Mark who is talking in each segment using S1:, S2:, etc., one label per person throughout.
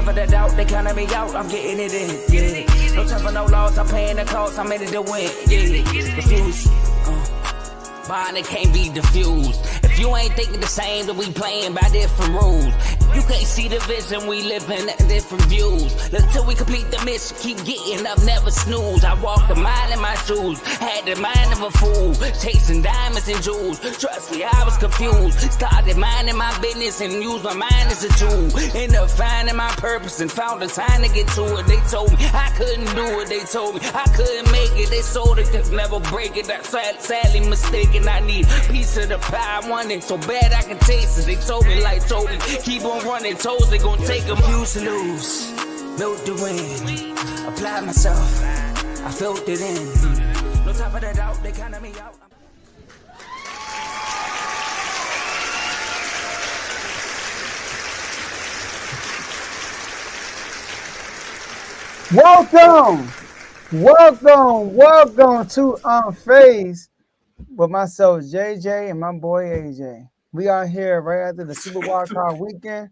S1: time for the doubt, they counted me out, I'm getting it in, yeah. No time for no loss, I'm paying the cost, I'm in it to win, yeah. Diffuse, bond it can't be diffused. If you ain't thinking the same, then we playing by different rules. You can't see the vision, we living at different views. Until we complete the mission, keep getting up, never snooze. I walked a mile in my shoes, had the mind of a fool, chasing diamonds and jewels. Trust me, I was confused. Started minding my business and used my mind as a tool. Ended up finding my purpose and found the time to get to it. They told me I couldn't do it, they told me I couldn't make it. They sold it, could never break it. That's sadly mistaken. I need a piece of the pie, I want it so bad I can taste it. They told me like told me, keep on running, toes they gon' take them. Used to lose, built to win, applied myself, I felt it in. No time for that doubt, they counted me out.
S2: Welcome to Unfazed with myself, JJ, and my boy AJ. We are here right after the Super Wildcard weekend,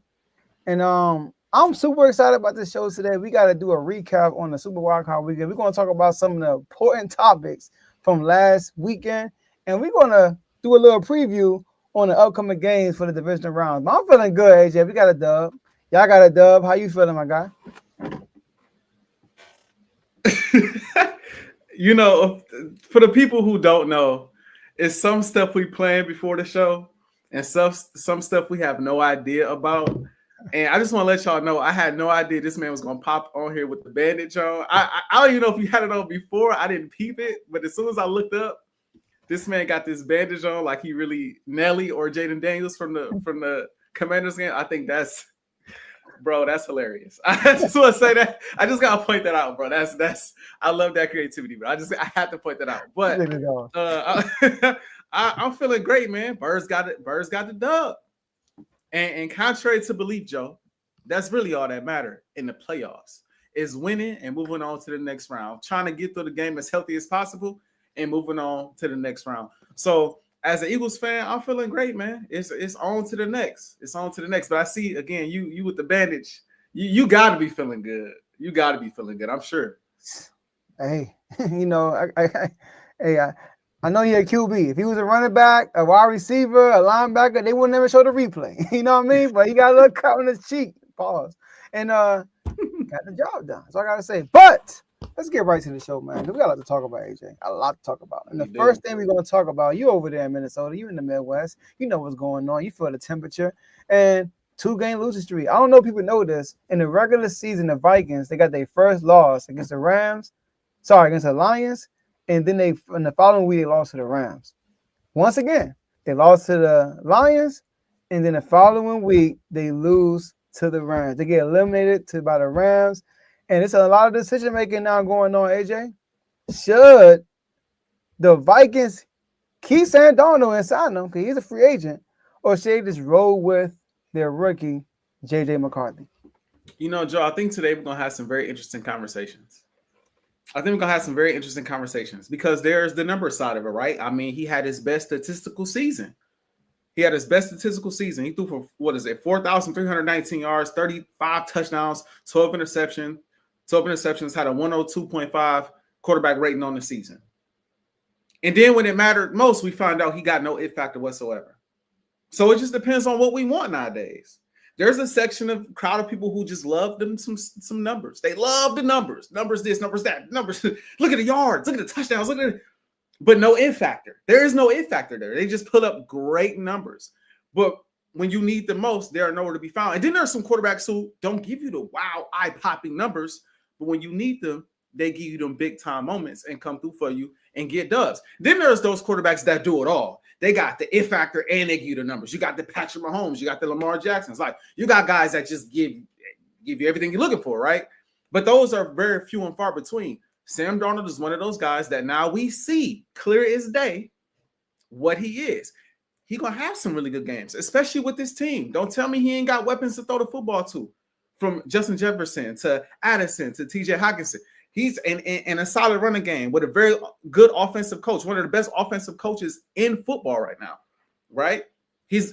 S2: and I'm super excited about this show today. We got to do a recap on the Super Wildcard weekend. We're going to talk about some of the important topics from last weekend, and we're going to do a little preview on the upcoming games for the divisional rounds. But I'm feeling good, AJ. We got a dub. Y'all got a dub. How you feeling, my guy?
S3: You know, for the people who don't know, it's some stuff we planned before the show and some stuff we have no idea about. And I just want to let y'all know, I had no idea this man was going to pop on here with the bandage on. I don't even know if you had it on before. I didn't peep it. But as soon as I looked up, this man got this bandage on like he really Nelly or Jaden Daniels from the Commanders game. I think that's... Bro, that's hilarious. I just want to say that. I just gotta point that out, bro. That's. I love that creativity, bro. I had to point that out. But I'm feeling great, man. Birds got it. Birds got the dub. And contrary to belief, Joe, that's really all that matters in the playoffs is winning and moving on to the next round, trying to get through the game as healthy as possible and moving on to the next round. So, as an Eagles fan, I'm feeling great, man. It's on to the next. It's on to the next. But I see again, you with the bandage, you got to be feeling good. You got to be feeling good. I'm sure.
S2: Hey, you know, I know you're a QB. If he was a running back, a wide receiver, a linebacker, they would never show the replay. You know what I mean? But he got a little cut on his cheek. Pause. And got the job done. That's all I gotta say. But let's get right to the show, man. We got a lot to talk about, AJ. A lot to talk about. And the first thing we're going to talk about, you over there in Minnesota, you in the Midwest, you know what's going on. You feel the temperature. And 2-game losing streak. I don't know if people know this. In the regular season, the Vikings, they got their first loss against the Lions. And then in the following week, they lost to the Rams. Once again, they lost to the Lions. And then the following week, they lose to the Rams. They get eliminated by the Rams. And it's a lot of decision making now going on, AJ. Should the Vikings keep Sam Darnold and sign him because he's a free agent, or should they just roll with their rookie, JJ McCarthy?
S3: You know, Joe, I think today we're going to have some very interesting conversations. Because there's the number side of it, right? I mean, he had his best statistical season. He threw for, 4,319 yards, 35 touchdowns, 12 interceptions, had a 102.5 quarterback rating on the season. And then when it mattered most, we found out he got no it factor whatsoever. So it just depends on what we want nowadays. There's a crowd of people who just love them some numbers. They love the numbers. Numbers this, numbers that, numbers. Look at the yards, look at the touchdowns, but no it factor. There is no it factor there. They just put up great numbers. But when you need the most, they are nowhere to be found. And then there are some quarterbacks who don't give you the wow, eye-popping numbers, but when you need them, they give you them big-time moments and come through for you and get dubs. Then there's those quarterbacks that do it all. They got the it factor and they give you the numbers. You got the Patrick Mahomes. You got the Lamar Jacksons. Like, you got guys that just give you everything you're looking for, right? But those are very few and far between. Sam Darnold is one of those guys that now we see clear as day what he is. He's going to have some really good games, especially with this team. Don't tell me he ain't got weapons to throw the football to, from Justin Jefferson to Addison to TJ Hockenson. He's in a solid running game with a very good offensive coach, one of the best offensive coaches in football right now, right? He's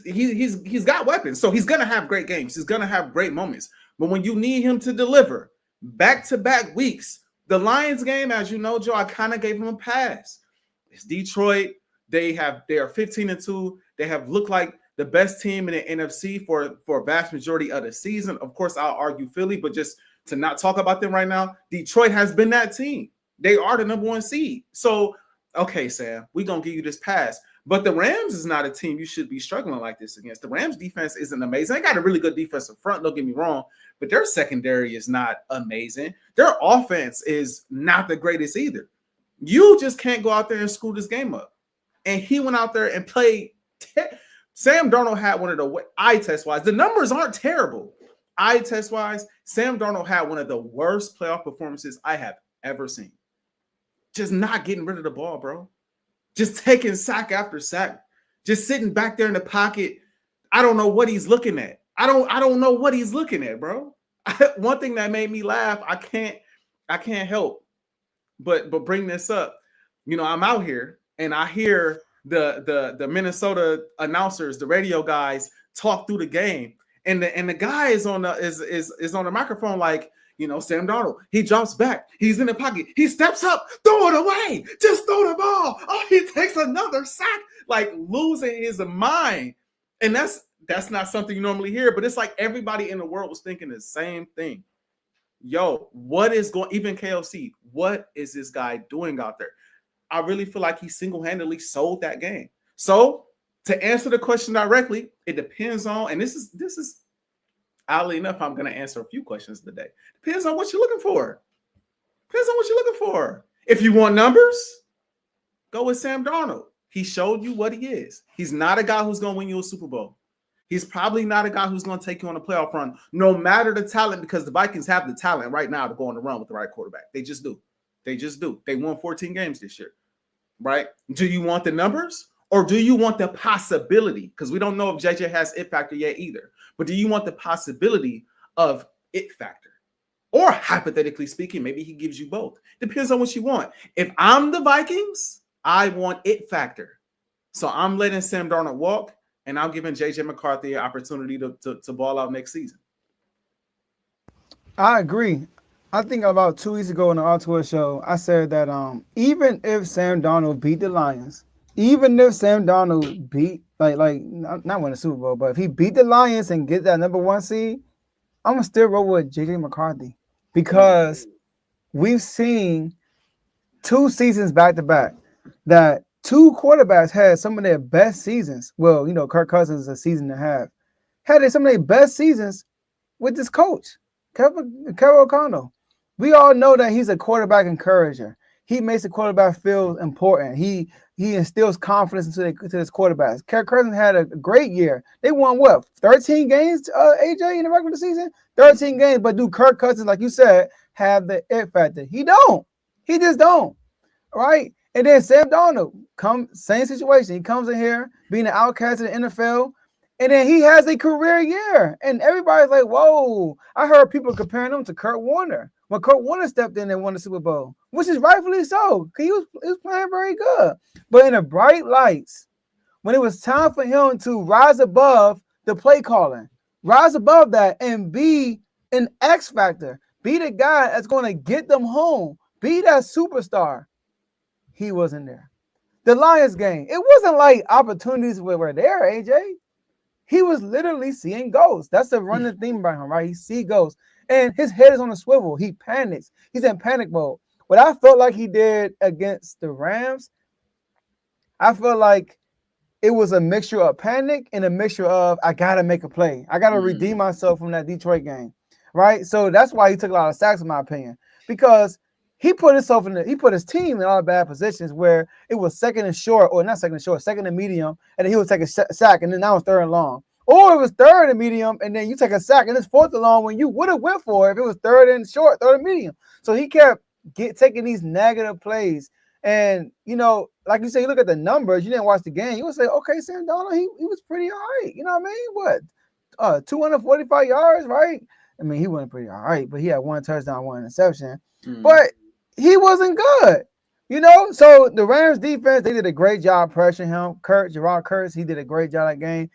S3: got weapons, so he's going to have great games. He's going to have great moments. But when you need him to deliver back-to-back weeks, the Lions game, as you know, Joe, I kind of gave him a pass. It's Detroit. They are 15-2. They have looked like the best team in the NFC for a vast majority of the season. Of course, I'll argue Philly, but just to not talk about them right now, Detroit has been that team. They are the number one seed. So, okay, Sam, we're going to give you this pass. But the Rams is not a team you should be struggling like this against. The Rams defense isn't amazing. They got a really good defensive front, don't get me wrong, but their secondary is not amazing. Their offense is not the greatest either. You just can't go out there and screw this game up. And he went out there and played. Sam Darnold had one of the eye test-wise. The numbers aren't terrible. Eye test-wise, Sam Darnold had one of the worst playoff performances I have ever seen. Just not getting rid of the ball, bro. Just taking sack after sack. Just sitting back there in the pocket. I don't know what he's looking at. I don't know what he's looking at, bro. One thing that made me laugh, I can't help but bring this up. You know, I'm out here and I hear the Minnesota announcers, the radio guys talk through the game. And the guy is on the microphone like, you know, Sam Darnold, he drops back. He's in the pocket. He steps up. Throw it away. Just throw the ball. Oh, he takes another sack, like losing his mind. And that's not something you normally hear, but it's like everybody in the world was thinking the same thing. Yo, what is going, even KOC, what is this guy doing out there? I really feel like he single-handedly sold that game. So to answer the question directly, it depends on, and this is oddly enough, I'm going to answer a few questions today. Depends on what you're looking for. Depends on what you're looking for. If you want numbers, go with Sam Darnold. He showed you what he is. He's not a guy who's going to win you a Super Bowl. He's probably not a guy who's going to take you on a playoff run, no matter the talent, because the Vikings have the talent right now to go on the run with the right quarterback. They just do. They just do. They won 14 games this year, right? Do you want the numbers or do you want the possibility? Because we don't know if JJ has it factor yet either. But do you want the possibility of it factor? Or hypothetically speaking, maybe he gives you both. Depends on what you want. If I'm the Vikings, I want it factor. So I'm letting Sam Darnold walk, and I'm giving JJ McCarthy an opportunity to ball out next season.
S2: I agree. I think about 2 weeks ago on the Artois show, I said that even if Sam Darnold beat the Lions, even if Sam Darnold beat not win the Super Bowl, but if he beat the Lions and get that number one seed, I'm gonna still roll with JJ McCarthy because we've seen 2 seasons back to back that 2 quarterbacks had some of their best seasons. Well, you know, Kirk Cousins a season and a half had some of their best seasons with this coach, Kevin O'Connell. We all know that he's a quarterback encourager. He makes the quarterback feel important. He instills confidence into his quarterbacks. Kirk Cousins had a great year. They won what, 13 games, AJ, in the regular season? 13 games, but do Kirk Cousins, like you said, have the it factor? He don't. He just don't, right? And then Sam Darnold, same situation. He comes in here being an outcast in the NFL, and then he has a career year. And everybody's like, whoa. I heard people comparing him to Kurt Warner. When Kurt Warner stepped in and won the Super Bowl, which is rightfully so, because he was playing very good. But in the bright lights, when it was time for him to rise above the play calling, rise above that and be an X factor, be the guy that's going to get them home, be that superstar, he wasn't there. The Lions game, it wasn't like opportunities were there, AJ. He was literally seeing ghosts. That's the running theme about him, right? He sees ghosts. And his head is on a swivel. He panics. He's in panic mode. What I felt like he did against the Rams, I felt like it was a mixture of panic and a mixture of, I got to make a play. I got to redeem myself from that Detroit game, right? So that's why he took a lot of sacks, in my opinion, because he put his team in all bad positions where it was second and short, or not second and short, second and medium, and then he would take a sack, and then now it's third and long. Or it was third and medium, and then you take a sack, and it's fourth and long when you would have went for it if it was third and short, third and medium. So he kept taking these negative plays. And, you know, like you say, you look at the numbers, you didn't watch the game, you would say, okay, Sam Darnold, he was pretty all right. You know what I mean? What? 245 yards, right? I mean, he wasn't pretty all right, but he had 1 touchdown, 1 interception. But he wasn't good. You know, so the Rams defense, they did a great job pressuring him. Gerard Kurtz, he did a great job that game.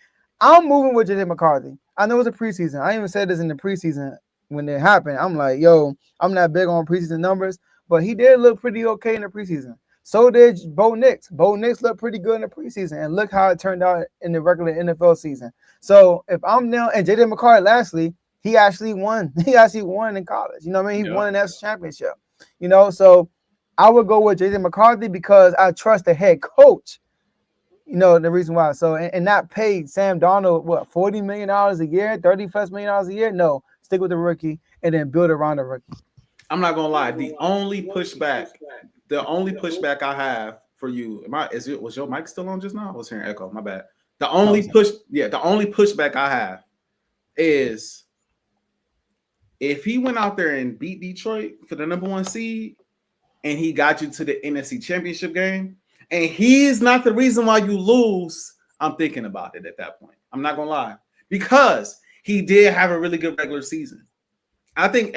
S2: I'm moving with JJ McCarthy. I know it's a preseason. I even said this in the preseason when it happened. I'm like, yo, I'm not big on preseason numbers, but he did look pretty okay in the preseason. So did Bo Nix. Bo Nix looked pretty good in the preseason, and look how it turned out in the regular NFL season. So if I'm now, and JJ McCarthy, lastly, he actually won. He actually won in college. You know what I mean? He won a national championship. You know, so I would go with JJ McCarthy because I trust the head coach. You know, the reason why. So, and not pay Sam Darnold, what, $40 million a year, $30+ million a year? No, stick with the rookie and then build around the rookie.
S3: I'm not going to lie. The only pushback I have for you, was your mic still on just now? I was hearing echo. My bad. The only pushback I have is if he went out there and beat Detroit for the number 1 seed and he got you to the NFC Championship game, and he's not the reason why you lose, I'm thinking about it at that point. I'm not going to lie. Because he did have a really good regular season. I think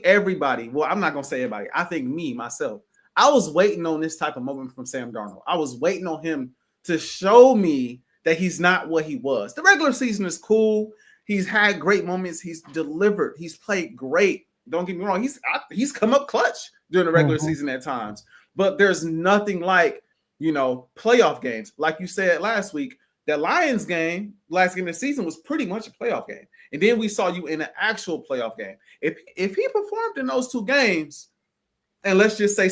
S3: everybody, well, I'm not going to say everybody. I think me, myself, I was waiting on this type of moment from Sam Darnold. I was waiting on him to show me that he's not what he was. The regular season is cool. He's had great moments. He's delivered. He's played great. Don't get me wrong. He's come up clutch during the regular season at times. But there's nothing like, playoff games. Like you said last week, that Lions game, last game of the season, was pretty much a playoff game. And then we saw you in an actual playoff game. If he performed in those 2 games, and let's just say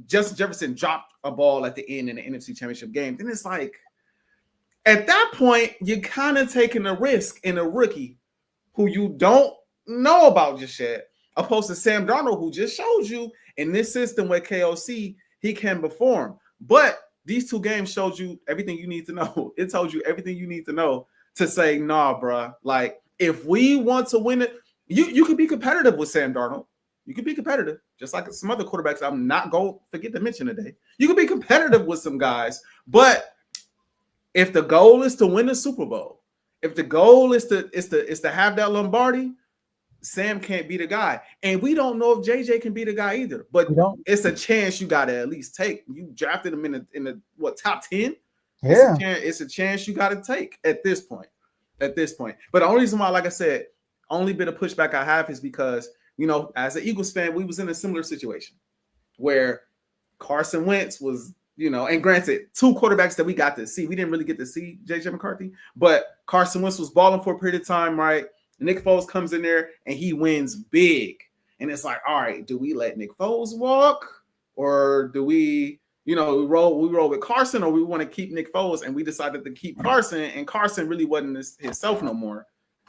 S3: Justin Jefferson dropped a ball at the end in the NFC Championship game, then it's like, at that point, you're kind of taking a risk in a rookie who you don't know about just yet, opposed to Sam Darnold, who just showed you in this system with KOC, he can perform. But these 2 games showed you everything you need to know. It told you everything you need to know to say, nah, bruh. Like, if we want to win it, you could be competitive with Sam Darnold. You could be competitive, just like some other quarterbacks I'm not going to forget to mention today. You could be competitive with some guys, but if the goal is to win the Super Bowl, if the goal is to have that Lombardi, Sam can't be the guy. And we don't know if JJ can be the guy either. But it's a chance you got to at least take. You drafted him in the top 10?
S2: Yeah.
S3: It's a chance you got to take at this point. But the only reason why, like I said, only bit of pushback I have is because, as an Eagles fan, we was in a similar situation where Carson Wentz was, and granted, 2 quarterbacks that we got to see. We didn't really get to see JJ McCarthy, but Carson Wentz was balling for a period of time, right? Nick Foles comes in there and he wins big. And it's like, all right, do we let Nick Foles walk? Or do we, we roll with Carson, or we want to keep Nick Foles? And we decided to keep Carson, and Carson really wasn't himself no more.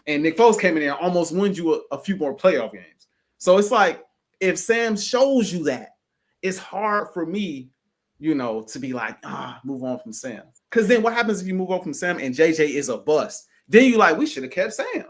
S3: And Nick Foles came in there and almost wins you a few more playoff games. So it's like, if Sam shows you that, it's hard for me, to be like, move on from Sam. Because then what happens if you move on from Sam and JJ is a bust? Then you like, we should have kept Sam.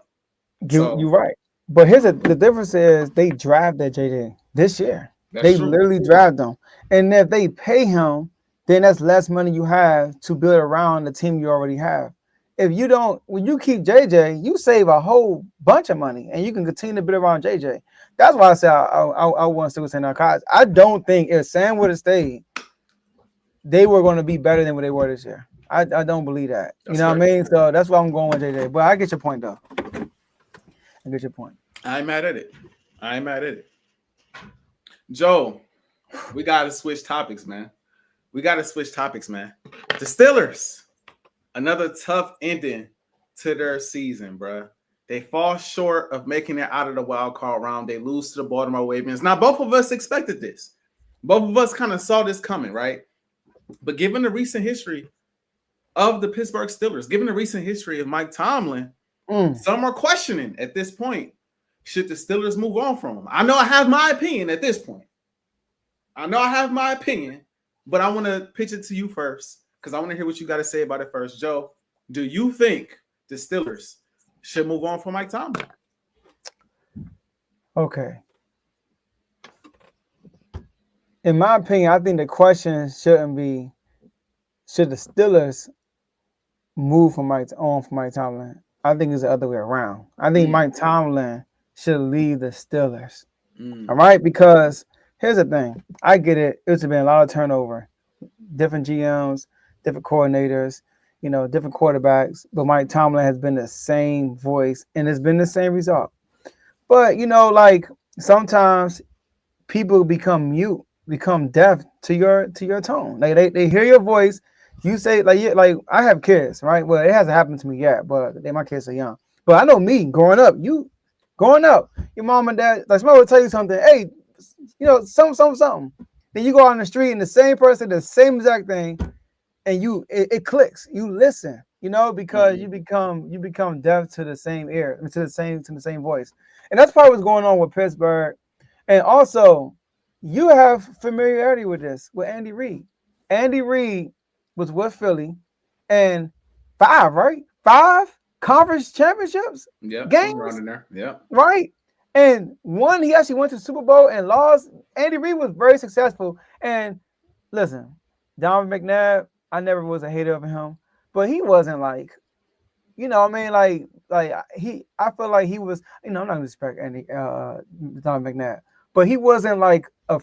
S2: You're right. But here's the difference is they drafted JJ this year. They literally drafted him. And if they pay him, then that's less money you have to build around the team you already have. If you don't, when you keep JJ, you save a whole bunch of money and you can continue to build around JJ. That's why I say I want to stick with Sam Darnold. I don't think if Sam would have stayed, they were going to be better than what they were this year. I don't believe that. What I mean? So that's why I'm going with JJ. But I get your point, though. I get your point.
S3: I ain't mad at it. Joe, we got to switch topics, man. The Steelers, another tough ending to their season, bro. They fall short of making it out of the wild card round. They lose to the Baltimore Ravens. Now, both of us expected this. Both of us kind of saw this coming, right? But given the recent history of the Pittsburgh Steelers, given the recent history of Mike Tomlin, some are questioning at this point, should the Steelers move on from him? I know I have my opinion at this point. But I want to pitch it to you first because I want to hear what you got to say about it first. Joe, do you think the Steelers should move on from Mike Tomlin?
S2: Okay. In my opinion, I think the question shouldn't be, should the Steelers move from Mike Tomlin? I think it's the other way around. I think Mike Tomlin should leave the Steelers. All right? Because here's the thing. I get it. It's been a lot of turnover. Different GMs, different coordinators, different quarterbacks. But Mike Tomlin has been the same voice, and it's been the same result. But like sometimes people become mute, become deaf to your tone. Like they hear your voice. You say like I have kids, right? Well, it hasn't happened to me yet, but my kids are young. But I know me growing up, your mom and dad, like somebody will tell you something, hey, something. Then you go out on the street and the same person, the same exact thing, and it clicks. You listen, because you become deaf to the same ear, to the same voice. And that's probably what's going on with Pittsburgh. And also, you have familiarity with this with Andy Reid. Andy Reid was with Philly and 5 conference championships
S3: somewhere around
S2: games,
S3: in there. Yeah.
S2: right? And one, he actually went to the Super Bowl and lost. Andy Reid was very successful. And listen, Donovan McNabb, I never was a hater of him, but he wasn't like, what I mean, like I feel like he was, I'm not gonna respect Donovan McNabb, but he wasn't like a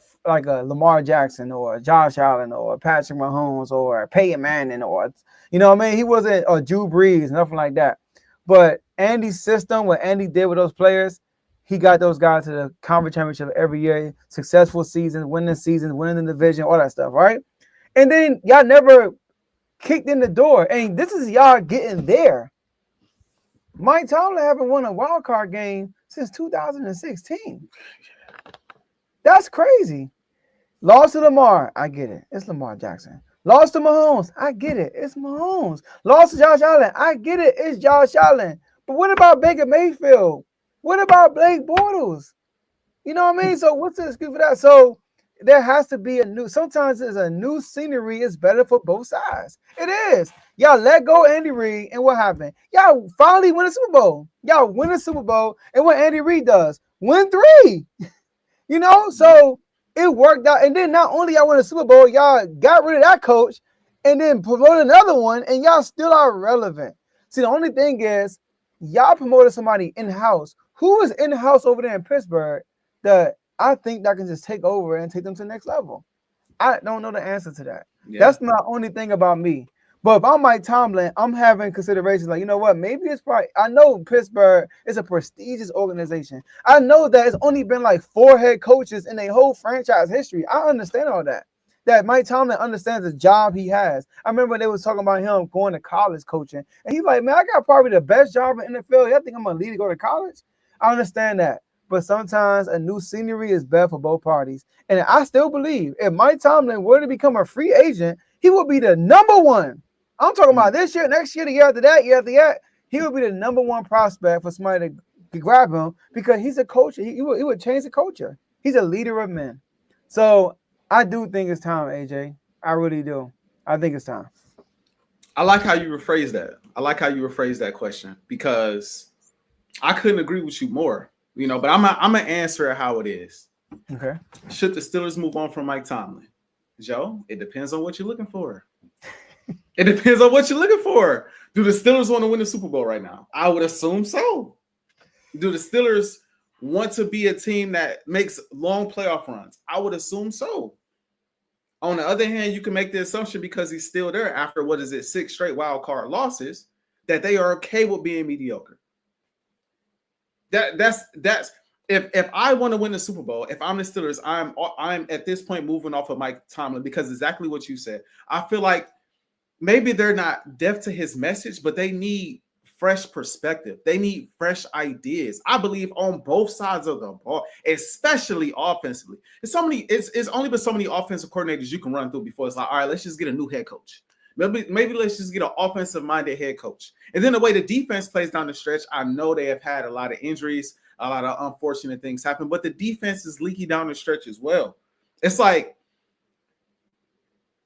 S2: Lamar Jackson or Josh Allen or Patrick Mahomes or Peyton Manning or, what I mean, he wasn't a Drew Brees, nothing like that. But Andy's system, what Andy did with those players, he got those guys to the conference championship every year, successful seasons, winning the division, all that stuff, right? And then y'all never kicked in the door, and this is y'all getting there. Mike Tomlin haven't won a wild card game since 2016. That's crazy. Lost to Lamar, I get it. It's Lamar Jackson. Lost to Mahomes, I get it. It's Mahomes. Lost to Josh Allen, I get it. It's Josh Allen. But what about Baker Mayfield? What about Blake Bortles? You know what I mean? So what's the excuse for that? So there has to be sometimes there's a new scenery is better for both sides. It is. Y'all let go Andy Reid, and what happened? Y'all finally win a Super Bowl. Y'all win a Super Bowl, and what Andy Reid does, win 3. So it worked out. And then not only y'all win a Super Bowl, y'all got rid of that coach and then promoted another one, and y'all still are relevant. See, the only thing is y'all promoted somebody in-house. Who is in-house over there in Pittsburgh that I think that can just take over and take them to the next level? I don't know the answer to that. Yeah. That's my only thing about me. But if I'm Mike Tomlin, I'm having considerations like, you know what? Maybe it's probably, I know Pittsburgh is a prestigious organization. I know that it's only been like 4 head coaches in their whole franchise history. I understand all that. That Mike Tomlin understands the job he has. I remember they was talking about him going to college coaching. And he's like, man, I got probably the best job in the NFL. Y'all think I'm going to leave to go to college? I understand that. But sometimes a new scenery is better for both parties. And I still believe if Mike Tomlin were to become a free agent, he would be the number one. I'm talking about this year, next year, the year after that, he would be the number one prospect for somebody to grab him because he's a coach. He would change the culture. He's a leader of men. So I do think it's time, AJ. I really do. I think it's time.
S3: I like how you rephrase that. I like how you rephrase that question because I couldn't agree with you more. But I'm gonna answer it how it is.
S2: Okay.
S3: Should the Steelers move on from Mike Tomlin? Joe, it depends on what you're looking for. It depends on what you're looking for. Do the Steelers want to win the Super Bowl right now? I would assume so. Do the Steelers want to be a team that makes long playoff runs? I would assume so. On the other hand, you can make the assumption because he's still there after, 6 straight wild card losses, that they are okay with being mediocre. That's if I want to win the Super Bowl, if I'm the Steelers, I'm at this point moving off of Mike Tomlin because exactly what you said. I feel like maybe they're not deaf to his message, but they need fresh perspective. They need fresh ideas. I believe on both sides of the ball, especially offensively. It's only been so many offensive coordinators you can run through before it's like, all right, let's just get a new head coach. Maybe let's just get an offensive-minded head coach. And then the way the defense plays down the stretch, I know they have had a lot of injuries, a lot of unfortunate things happen, but the defense is leaky down the stretch as well. It's like,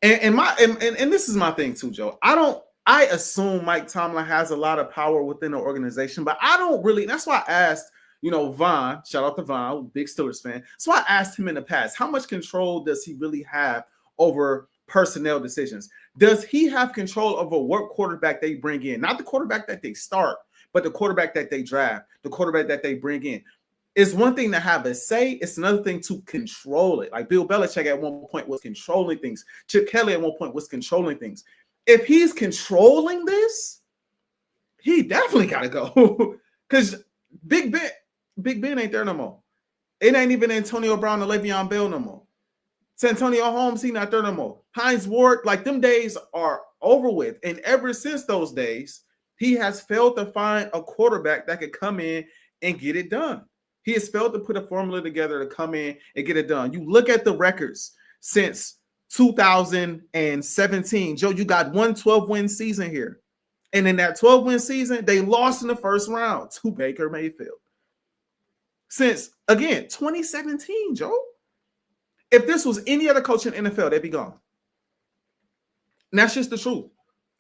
S3: and this is my thing too, Joe. I assume Mike Tomlin has a lot of power within the organization, but I don't really. That's why I asked, Vaughn, shout out to Vaughn, big Steelers fan. So I asked him in the past, how much control does he really have over personnel decisions? Does he have control over what quarterback they bring in? Not the quarterback that they start, but the quarterback that they draft, the quarterback that they bring in. It's one thing to have a say. It's another thing to control it. Like Bill Belichick at one point was controlling things. Chip Kelly at one point was controlling things. If he's controlling this, he definitely got to go. Because Big Ben, Big Ben ain't there no more. It ain't even Antonio Brown and Le'Veon Bell no more. Santonio Holmes, he not there no more. Hines Ward, like them days are over with. And ever since those days, he has failed to find a quarterback that could come in and get it done. He has failed to put a formula together to come in and get it done. You look at the records since 2017. Joe, you got one 12-win season here. And in that 12-win season, they lost in the first round to Baker Mayfield. Since, again, 2017, Joe. If this was any other coach in the NFL, they'd be gone. And that's just the truth.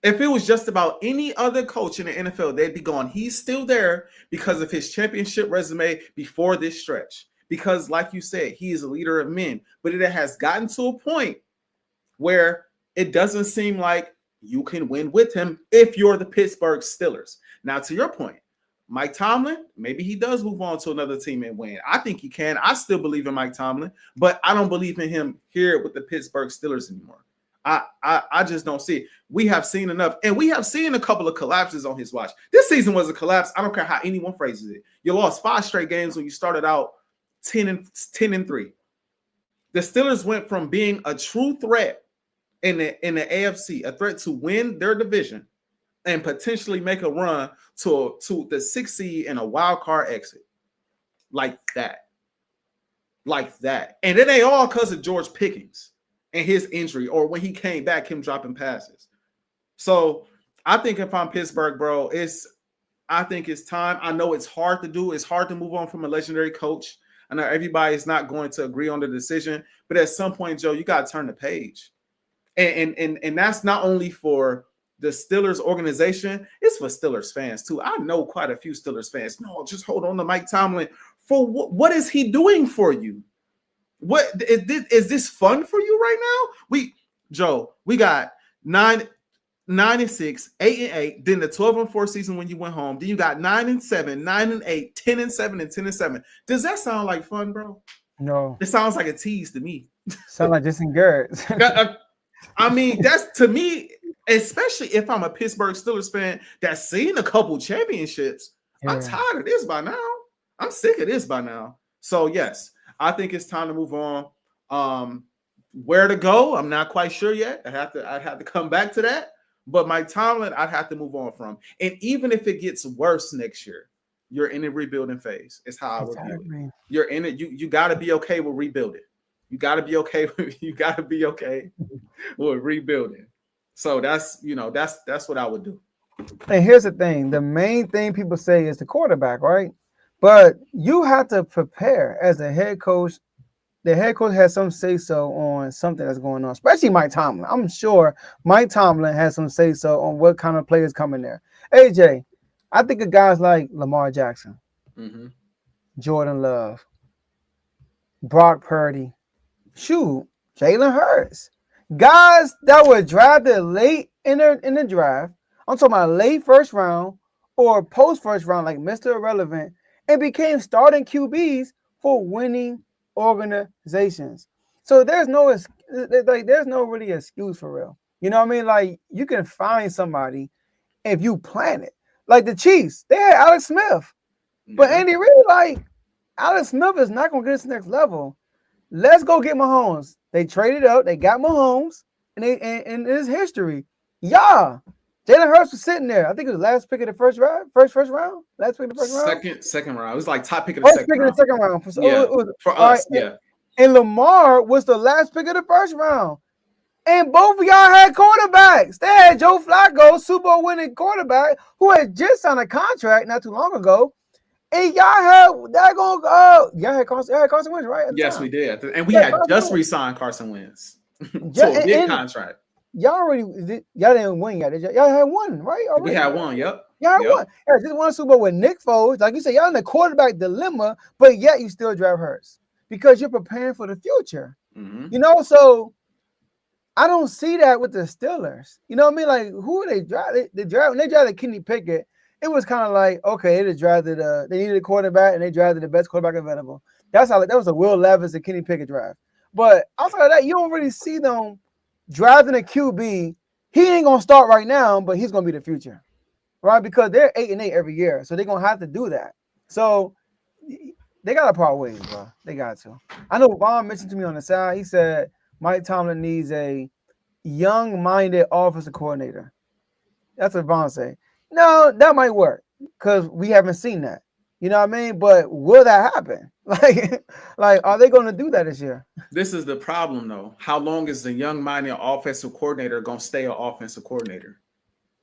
S3: If it was just about any other coach in the NFL, they'd be gone. He's still there because of his championship resume before this stretch. Because, like you said, he is a leader of men. But it has gotten to a point where it doesn't seem like you can win with him if you're the Pittsburgh Steelers. Now, to your point, Mike Tomlin, maybe he does move on to another team and win. I think he can. I still believe in Mike Tomlin, but I don't believe in him here with the Pittsburgh Steelers anymore. I just don't see it. We have seen enough, and we have seen a couple of collapses on his watch. This season was a collapse. I don't care how anyone phrases it. You lost 5 straight games when you started out 10-3. The Steelers went from being a true threat in the AFC, a threat to win their division and potentially make a run to the 6th seed and a wild card exit. Like that. And it ain't all because of George Pickens and his injury or when he came back, him dropping passes. So I think if I'm Pittsburgh, bro, I think it's time. I know it's hard to do. It's hard to move on from a legendary coach. I know everybody's not going to agree on the decision, but at some point, Joe, you got to turn the page. And that's not only for the Steelers organization, it's for Steelers fans too. I know quite a few Steelers fans. No, just hold on to Mike Tomlin. For what is he doing for you? What is this fun for you right now? We got 9-6, 8-8, then the 12-4 season when you went home. Then you got 9-7, 9-8, 10-7, and 10-7. Does that sound like fun, bro?
S2: No.
S3: It sounds like a tease to me.
S2: Sound like Jason Garrett.
S3: I mean, that's to me, especially if I'm a Pittsburgh Steelers fan that's seen a couple championships. Yeah. I'm tired of this by now. I'm sick of this by now. So yes, I think it's time to move on. Where to go? I'm not quite sure yet. I'd have to come back to that. But Mike Tomlin, I'd have to move on from. And even if it gets worse next year, you're in a rebuilding phase. It's how I would view it. You're in it. You got to be okay with rebuilding. You got to be okay with rebuilding. So that's what I would do.
S2: And here's the thing. The main thing people say is the quarterback, right? But you have to prepare as a head coach. The head coach has some say-so on something that's going on, especially Mike Tomlin. I'm sure Mike Tomlin has some say-so on what kind of players come in there. AJ, I think of guys like Lamar Jackson, Jordan Love, Brock Purdy, Jalen Hurts. Guys that were drafted late in the draft. I'm talking about late first round or post first round, like Mr. Irrelevant, and became starting QBs for winning organizations. So there's no really excuse for real. You know what I mean? Like you can find somebody if you plan it. Like the Chiefs, they had Alex Smith, but Andy Reid, like Alex Smith is not gonna get us to the next level. Let's go get Mahomes. They traded up. They got Mahomes, and it's history. Yeah, Jalen Hurts was sitting there. I think it was last pick of the first round. Last pick of the first round.
S3: Second round. It was like top pick of the second round. For us,
S2: yeah. And Lamar was the last pick of the first round. And both of y'all had quarterbacks. They had Joe Flacco, Super Bowl winning quarterback, who had just signed a contract not too long ago. And y'all had Carson Wentz, right?
S3: Yes, we did. And we had just re-signed Carson Wentz. So a big contract.
S2: Y'all didn't win yet. Y'all had one, right? Already.
S3: We had one, yep.
S2: Y'all had one. Yeah, just won a Super Bowl with Nick Foles. Like you said, y'all in the quarterback dilemma, but yet you still draft Hurts because you're preparing for the future. You know, so I don't see that with the Steelers. You know what I mean? Like, who are they drafted? When they drafted Kenny Pickett, it was kind of like, okay, they needed a quarterback and they drafted the best quarterback available. That was a Will Levis and Kenny Pickett draft. But outside of that, you don't really see them drafting a QB. He ain't gonna start right now, but he's gonna be the future, right? Because they're 8-8 every year, so they're gonna have to do that. So they got to part ways, bro. They got to. I know Vaughn mentioned to me on the side. He said Mike Tomlin needs a young-minded offensive coordinator. That's what Vaughn said. No, that might work because we haven't seen that. You know what I mean? But will that happen? Like, are they going to do that this year?
S3: This is the problem, though. How long is the young-minded offensive coordinator going to stay an offensive coordinator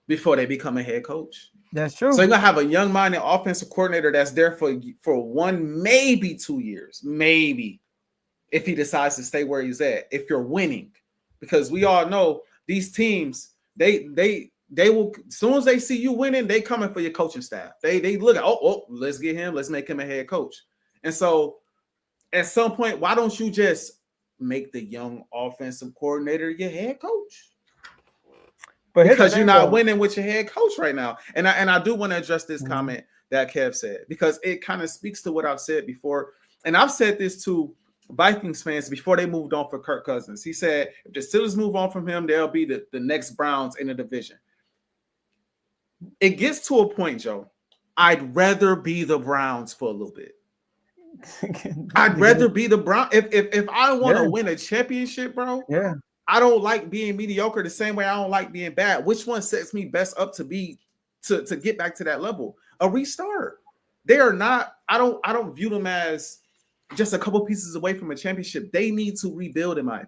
S3: before they become a head coach?
S2: That's true.
S3: So you're going to have a young-minded offensive coordinator that's there for 1, maybe 2 years, maybe, if he decides to stay where he's at, if you're winning. Because we all know these teams, they will, as soon as they see you winning, they coming for your coaching staff. They look at, oh, let's get him, let's make him a head coach. And so at some point, why don't you just make the young offensive coordinator your head coach? But because you're not winning with your head coach right now. And I do want to address this comment that Kev said, because it kind of speaks to what I've said before. And I've said this to Vikings fans before they moved on for Kirk Cousins. He said, if the Steelers move on from him, they'll be the next Browns in the division. It gets to a point, Joe. I'd rather be the Browns for a little bit. I'd rather be the Browns. If I want to win a championship, bro, I don't like being mediocre the same way I don't like being bad. Which one sets me best up to be to get back to that level? A restart. They are not, I don't view them as just a couple pieces away from a championship. They need to rebuild, in my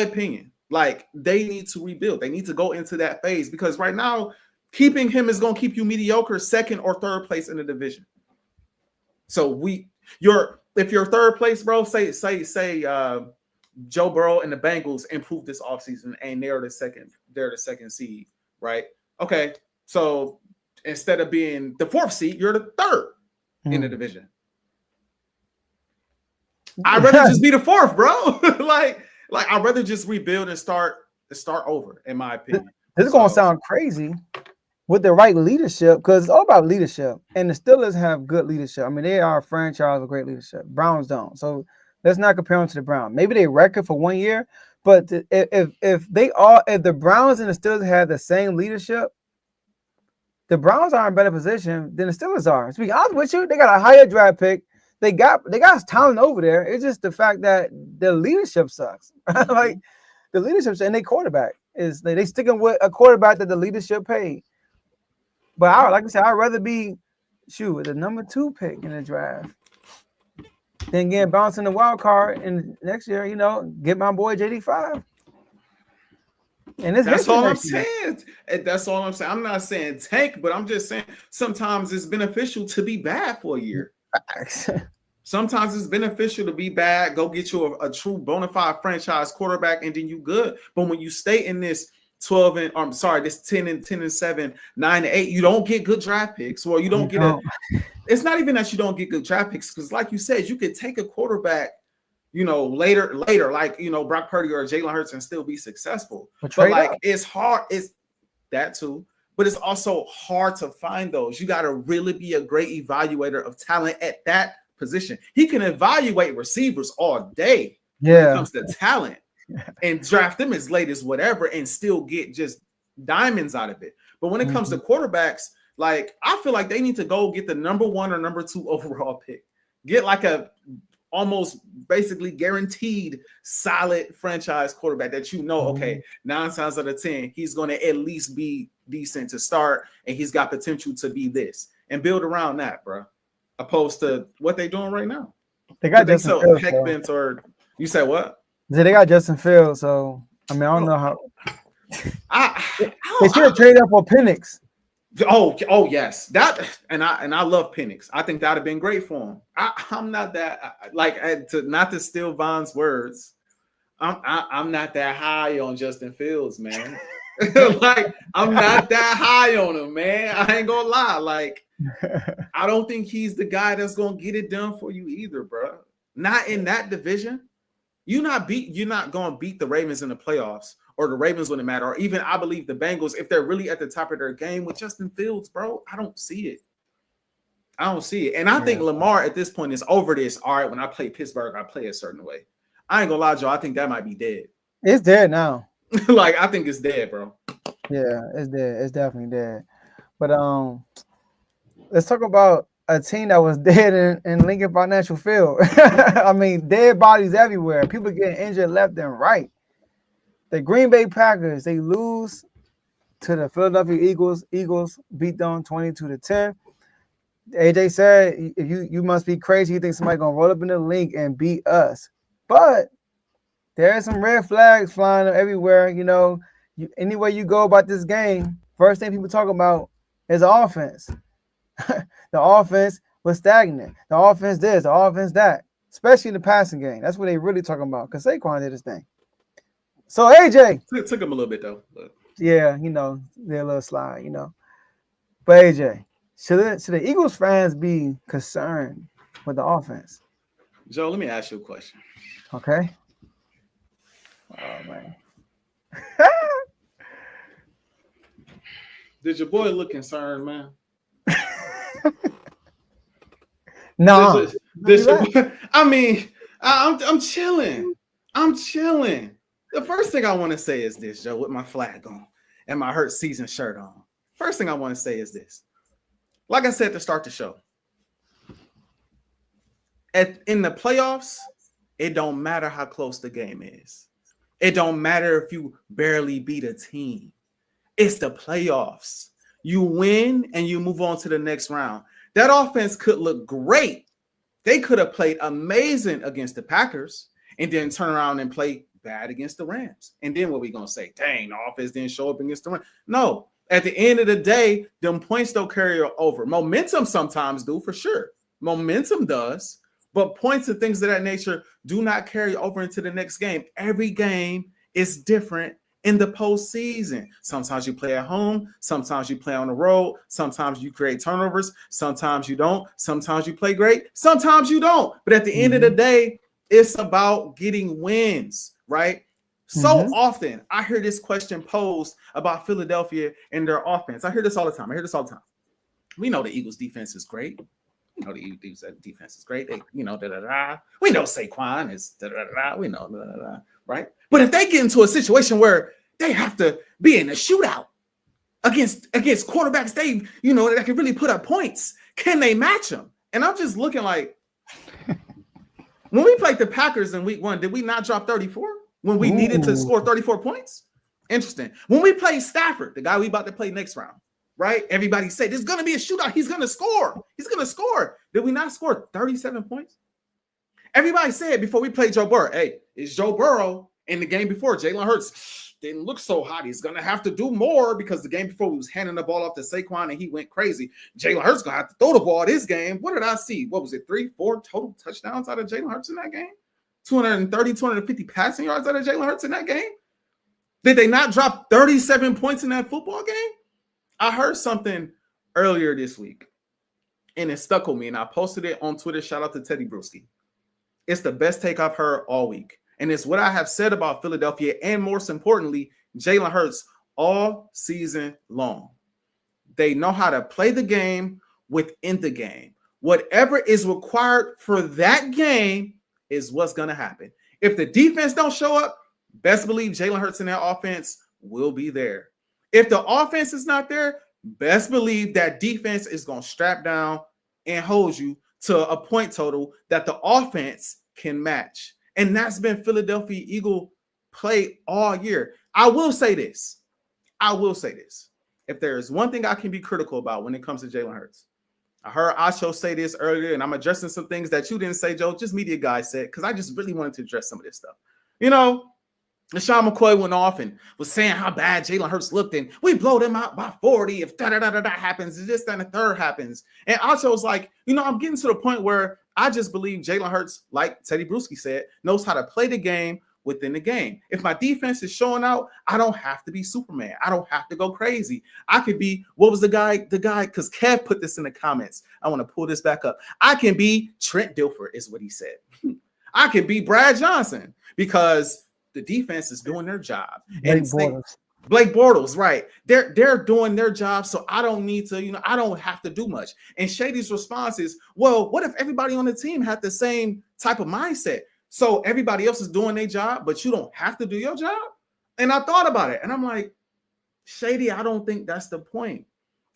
S3: opinion. Like, they need to rebuild. They need to go into that phase, because right now, keeping him is going to keep you mediocre, second or third place in the division. So if you're third place, bro, say Joe Burrow and the Bengals improve this offseason and they're the second seed, right? Okay, so instead of being the 4th seed, you're the 3rd in the division. I'd rather just be the 4th, bro. like I'd rather just rebuild and start over, in my opinion.
S2: This is gonna sound crazy with the right leadership, because it's all about leadership. And the Steelers have good leadership. I mean, they are a franchise with great leadership. Browns don't. So let's not compare them to the Browns. Maybe they record for 1 year, but if the Browns and the Steelers had the same leadership, the Browns are in a better position than the Steelers are. To be honest with you, they got a higher draft pick. They got talent over there. It's just the fact that the leadership sucks. Like, the leadership and their quarterback is they sticking with a quarterback that the leadership paid. But like I said, I'd rather be with the number 2 pick in the draft than getting bounced in the wild card in next year. Get my boy JD5. And
S3: that's all I'm saying. That's all I'm saying. I'm not saying tank, but I'm just saying sometimes it's beneficial to be bad for a year. Sometimes it's beneficial to be bad. Go get you a true bona fide franchise quarterback, and then you good. But when you stay in this 10 and 7, 9 and 8, you don't get good draft picks, or you don't get it's not even that you don't get good draft picks, because like you said, you could take a quarterback, later, like, Brock Purdy or Jalen Hurts, and still be successful. But like, it's hard. It's that too. But it's also hard to find those. You got to really be a great evaluator of talent at that position. He can evaluate receivers all day when it comes to talent and draft them as late as whatever and still get just diamonds out of it. But when it comes to quarterbacks, like, I feel like they need to go get the number 1 or number 2 overall pick. Get like a almost basically guaranteed solid franchise quarterback that okay, 9 times out of 10, he's going to at least be decent to start, and he's got potential to be this, and build around that, bro. Opposed to what they're doing right now.
S2: They got Justin
S3: Fields. Or you said what?
S2: They got Justin Fields, so I mean, I don't know how. They should have traded up for Penix.
S3: Oh yes, that and I love Penix. I think that'd have been great for him. I'm not that not to steal Von's words. I'm not that high on Justin Fields, man. Like, I'm not that high on him, man. I ain't gonna lie. Like, I don't think he's the guy that's gonna get it done for you either, bro. Not in that division. You're not gonna beat the Ravens in the playoffs, or the Ravens wouldn't matter, or even I believe the Bengals, if they're really at the top of their game with Justin Fields, bro. I don't see it. And I think Lamar at this point is over this. All right, when I play Pittsburgh, I play a certain way. I ain't gonna lie, Joe. I think that might be dead.
S2: It's dead now.
S3: Like, I think it's dead, bro.
S2: Yeah, it's dead. It's definitely dead. But let's talk about a team that was dead in Lincoln Financial Field. I mean, dead bodies everywhere. People getting injured left and right. The Green Bay Packers, they lose to the Philadelphia Eagles. Eagles beat them 22-10. AJ said, if you must be crazy. You think somebody gonna roll up in the link and beat us? But there are some red flags flying everywhere. You know, anywhere you go about this game, first thing people talk about is offense. The offense was stagnant. The offense this, the offense that, especially in the passing game. That's what they really talking about. Because Saquon did his thing. So AJ,
S3: it took him a little bit though. But.
S2: Yeah, you know, they're a little slide, you know. But AJ, should the Eagles fans be concerned with the offense?
S3: Joe, let me ask you a question.
S2: Okay. Oh man.
S3: Did your boy look concerned, man?
S2: No.
S3: I mean, I'm chilling. I'm chilling. The first thing I want to say is this, Joe, with my flag on and my Hurt Season shirt on. First thing I want to say is this. Like I said to start the show, in the playoffs, it don't matter how close the game is. It don't matter if you barely beat a team. It's the playoffs. You win and you move on to the next round. That offense could look great. They could have played amazing against the Packers and then turn around and play bad against the Rams. And then what are we going to say? Dang, the offense didn't show up against the Rams. No, at the end of the day, them points don't carry over. Momentum sometimes do, for sure. Momentum does, but points and things of that nature do not carry over into the next game. Every game is different in the postseason. Sometimes you play at home. Sometimes you play on the road. Sometimes you create turnovers. Sometimes you don't. Sometimes you play great. Sometimes you don't. But at the end of the day, it's about getting wins, right? So often I hear this question posed about Philadelphia and their offense. I hear this all the time. We know the Eagles defense is great. We know the Eagles defense is great. They, you know, We know Saquon is We know right? But if they get into a situation where they have to be in a shootout against quarterbacks, they, you know, that can really put up points, can they match them? And I'm just looking like, when we played the Packers in week 1, did we not drop 34 when we needed to score 34 points? Interesting. When we played Stafford, the guy we about to play next round, right? Everybody said there's going to be a shootout. He's going to score. He's going to score. Did we not score 37 points? Everybody said before we played Joe Burrow, hey, it's Joe Burrow. In the game before, Jalen Hurts didn't look so hot. He's going to have to do more because the game before we was handing the ball off to Saquon and he went crazy. Jalen Hurts going to have to throw the ball this game. What did I see? What was it? 3-4 total touchdowns out of Jalen Hurts in that game? 230, 250 passing yards out of Jalen Hurts in that game? Did they not drop 37 points in that football game? I heard something earlier this week and it stuck with me and I posted it on Twitter. Shout out to Teddy Bruschi. It's the best take I've heard all week. And it's what I have said about Philadelphia and, most importantly, Jalen Hurts all season long. They know how to play the game within the game. Whatever is required for that game is what's going to happen. If the defense don't show up, best believe Jalen Hurts in that offense will be there. If the offense is not there, best believe that defense is going to strap down and hold you to a point total that the offense can match. And that's been Philadelphia Eagle play all year. I will say this. If there is one thing I can be critical about when it comes to Jalen Hurts, I heard Acho say this earlier, and I'm addressing some things that you didn't say, Joe, just media guys said, because I just really wanted to address some of this stuff. You know, LaShawn McCoy went off and was saying how bad Jalen Hurts looked, and we blow them out by 40 if da-da-da-da-da happens, and this, that, and the third happens. And Acho was like, you know, I'm getting to the point where I just believe Jalen Hurts, like Teddy Bruschi said, knows how to play the game within the game. If my defense is showing out, I don't have to be Superman. I don't have to go crazy. I could be, what was the guy, because Kev put this in the comments. I want to pull this back up. I can be Trent Dilfer is what he said. I can be Brad Johnson because the defense is doing their job. Blake Bortles, right. They're doing their job, so I don't need to, you know, I don't have to do much. And Shady's response is, well, what if everybody on the team had the same type of mindset? So everybody else is doing their job, but you don't have to do your job? And I thought about it, and I'm like, Shady, I don't think that's the point.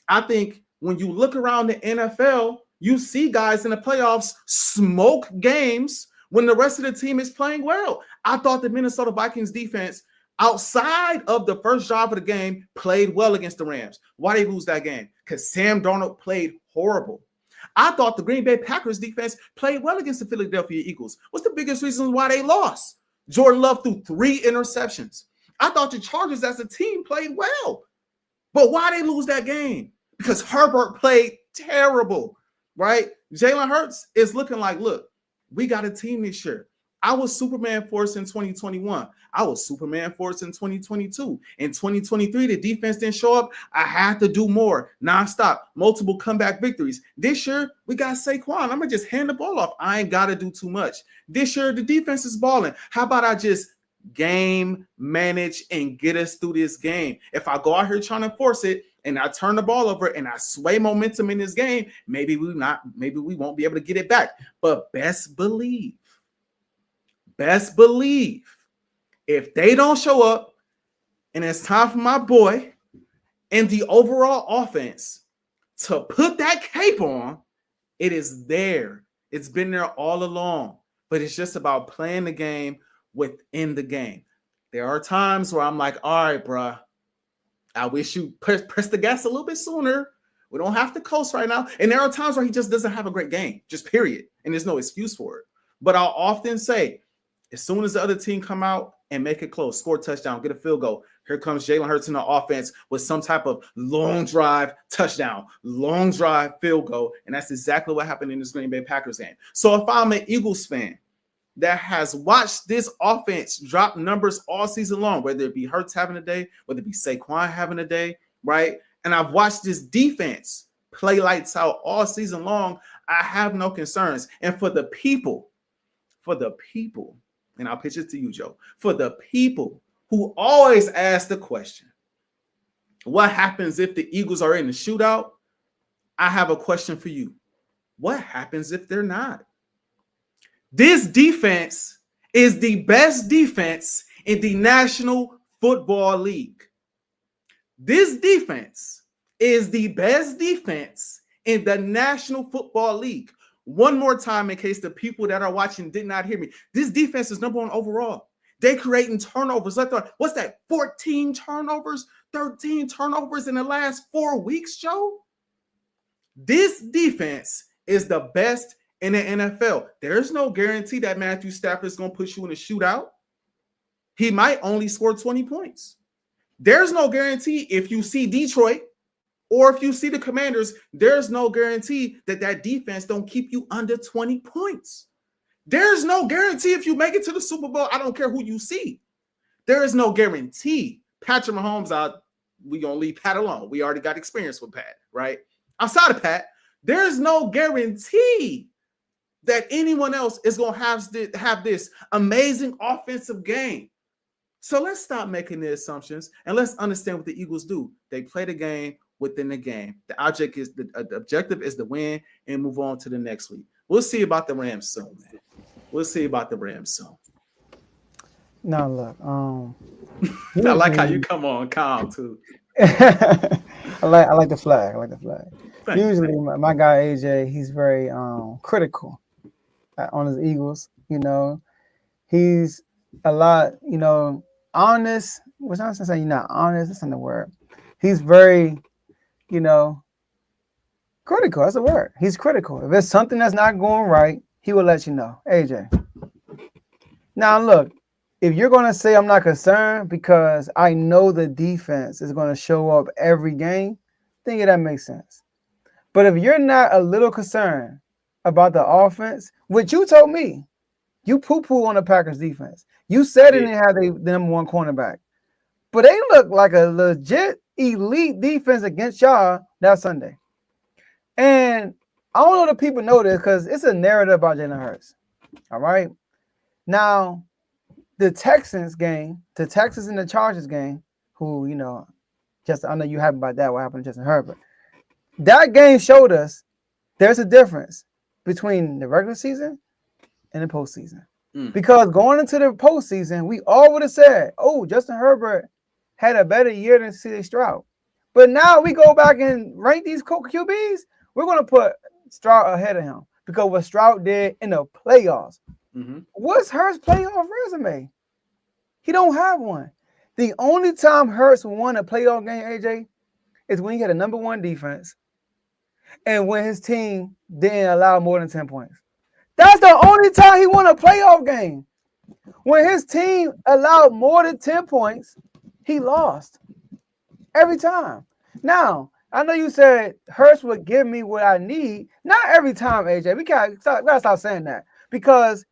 S3: I think when you look around the NFL, You see guys in the playoffs smoke games when the rest of the team is playing well. I thought the Minnesota Vikings defense, outside of the first drive of the game, played well against the Rams. Why did they lose that game? Because Sam Darnold played horrible. I thought the Green Bay Packers defense played well against the Philadelphia Eagles. What's the biggest reason why they lost? Jordan Love threw 3 interceptions. I thought the Chargers as a team played well. But why they lose that game? Because Herbert played terrible, right? Jalen Hurts is looking like, look, we got a team this year. I was Superman Force in 2021. I was Superman Force in 2022. In 2023, the defense didn't show up. I had to do more, nonstop, multiple comeback victories. This year, we got Saquon. I'm going to just hand the ball off. I ain't got to do too much. This year, the defense is balling. How about I just game manage and get us through this game? If I go out here trying to force it and I turn the ball over and I sway momentum in this game, maybe we won't be able to get it back. But best believe, if they don't show up and it's time for my boy and the overall offense to put that cape on, it is there. It's been there all along, but it's just about playing the game within the game. There are times where I'm like, all right, bruh, I wish you press the gas a little bit sooner. We don't have to coast right now. And there are times where he just doesn't have a great game, just period. And there's no excuse for it. But I'll often say, as soon as the other team come out and make it close, score a touchdown, get a field goal, here comes Jalen Hurts in the offense with some type of long drive touchdown, long drive field goal. And that's exactly what happened in this Green Bay Packers game. So if I'm an Eagles fan that has watched this offense drop numbers all season long, whether it be Hurts having a day, whether it be Saquon having a day, right? And I've watched this defense play lights out all season long, I have no concerns. And for the people, and I'll pitch it to you, Joe, for the people who always ask the question, what happens if the Eagles are in the shootout? I have a question for you. What happens if they're not? This defense is the best defense in the National Football League. This defense is the best defense in the National Football League. One more time, in case the people that are watching did not hear me. This defense is number 1 overall. They creating turnovers. What's that? 14 turnovers, 13 turnovers in the last 4 weeks, Joe? This defense is the best in the NFL. There's no guarantee that Matthew Stafford is going to push you in a shootout. He might only score 20 points. There's no guarantee if you see Detroit or if you see the Commanders, there's no guarantee that that defense don't keep you under 20 points. There's no guarantee if you make it to the Super Bowl. I don't care who you see. There is no guarantee. Patrick Mahomes out. We're going to leave Pat alone. We already got experience with Pat, right? Outside of Pat, there's no guarantee that anyone else is going to have this amazing offensive game. So let's stop making the assumptions and let's understand what the Eagles do. They play the game within the game. The objective is to win and move on to the next week. We'll see about the Rams soon, man. We'll see about the Rams soon.
S2: Now look,
S3: I like how you come on calm too.
S2: I like the flag.
S3: Thank
S2: Usually
S3: you.
S2: my guy AJ, he's very critical on his Eagles. You know, he's a lot, honest. Which I'm saying you're not honest. That's not the word. He's very, critical. That's the word. He's critical. If there's something that's not going right, he will let you know. AJ. Now look, if you're going to say I'm not concerned because I know the defense is going to show up every game, then yeah, that makes sense. But if you're not a little concerned about the offense, which you told me, you poo-poo on the Packers defense. You said it didn't have the number 1 cornerback. But they look like a legit elite defense against y'all that Sunday. And I don't know if people know this because it's a narrative about Jalen Hurts. All right. Now, the Texans and the Chargers game, who, I know you happy about that, what happened to Justin Herbert. That game showed us there's a difference between the regular season and the postseason. Because going into the postseason, we all would have said, oh, Justin Herbert had a better year than C.J. Stroud. But now we go back and rank these QBs. We're going to put Stroud ahead of him because what Stroud did in the playoffs.
S3: Mm-hmm.
S2: What's Hurts' playoff resume? He don't have one. The only time Hurts won a playoff game, AJ, is when he had a number one defense and when his team didn't allow more than 10 points. That's the only time he won a playoff game. When his team allowed more than 10 points, he lost every time. Now, I know you said Hurts would give me what I need. Not every time, AJ. We gotta stop saying that because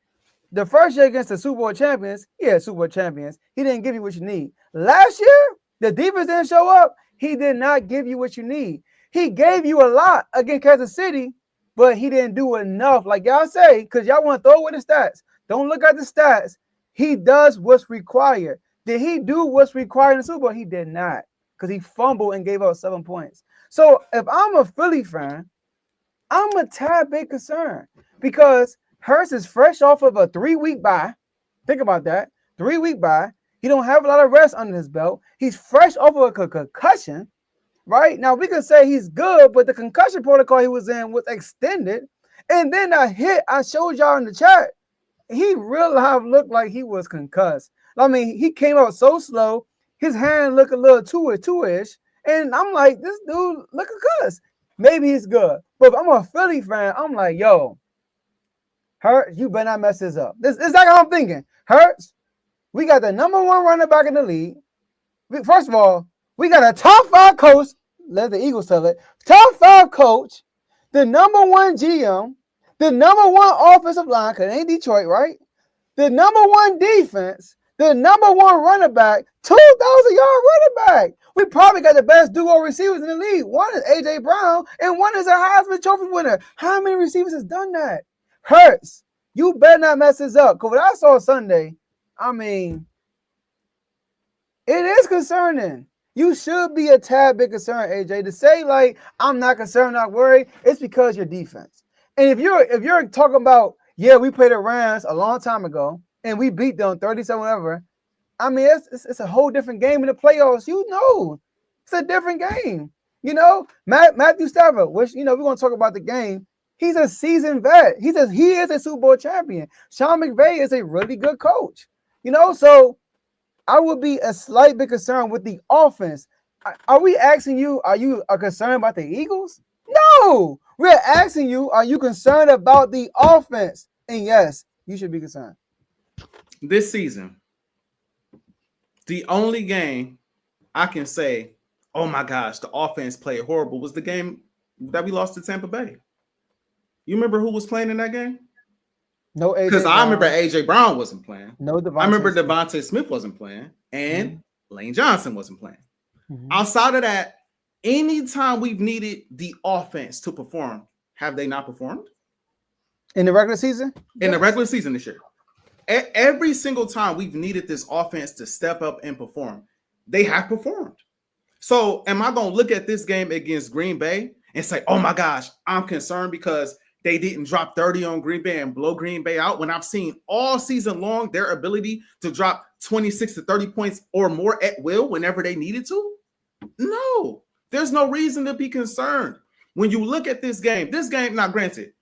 S2: the first year against the Super Bowl champions, Super Bowl champions, he didn't give you what you need. Last year, the defense didn't show up. He did not give you what you need. He gave you a lot against Kansas City, but he didn't do enough, like y'all say, because y'all want to throw away the stats. Don't look at the stats. He does what's required. Did he do what's required in the Super Bowl? He did not, because he fumbled and gave up 7 points. So if I'm a Philly fan, I'm a tad bit concerned because Hurts is fresh off of a 3-week bye. Think about that. 3-week bye. He don't have a lot of rest under his belt. He's fresh off of a concussion, right? Now, we can say he's good, but the concussion protocol he was in was extended. And then a hit I showed y'all in the chat, he real life looked like he was concussed. I mean, he came out so slow. His hand looked a little two-ish. And I'm like, this dude look concussed. Maybe he's good. But if I'm a Philly fan, I'm like, yo, Hurts, you better not mess this up. This is like how I'm thinking. Hurts, we got the number one running back in the league. First of all, we got a top 5 coach. Let the Eagles tell it. Top 5 coach, the number 1 GM, the number 1 offensive line, because it ain't Detroit, right? The number 1 defense, the number 1 running back, 2,000-yard running back. We probably got the best duo receivers in the league. One is A.J. Brown, and one is a Heisman Trophy winner. How many receivers has done that? Hurts, you better not mess this up. Because what I saw Sunday, I mean, it is concerning. You should be a tad bit concerned, AJ. To say, like, I'm not concerned, not worried, it's because your defense. And if you're talking about, yeah, we played the Rams a long time ago, and we beat them 37 whatever, I mean, it's a whole different game in the playoffs. You know, it's a different game. You know, Matthew Stafford, which, you know, we're going to talk about the game. He's a seasoned vet. He is a Super Bowl champion. Sean McVay is a really good coach. You know, so I would be a slight bit concerned with the offense. Are we asking you, are you concerned about the Eagles? No. We're asking you, are you concerned about the offense? And yes, you should be concerned.
S3: This season, the only game I can say, oh my gosh, the offense played horrible, was the game that we lost to Tampa Bay. You remember who was playing in that game?
S2: No, AJ.
S3: Because I remember AJ Brown wasn't playing.
S2: No,
S3: I remember Devontae Smith wasn't playing, and Lane Johnson wasn't playing. Outside of that, anytime we've needed the offense to perform, have they not performed?
S2: In the regular season?
S3: In the regular season this year. Every single time we've needed this offense to step up and perform, they have performed. So am I going to look at this game against Green Bay and say, oh my gosh, I'm concerned because they didn't drop 30 on Green Bay and blow Green Bay out, when I've seen all season long their ability to drop 26 to 30 points or more at will whenever they needed to? No, there's no reason to be concerned. When you look at this game, now granted,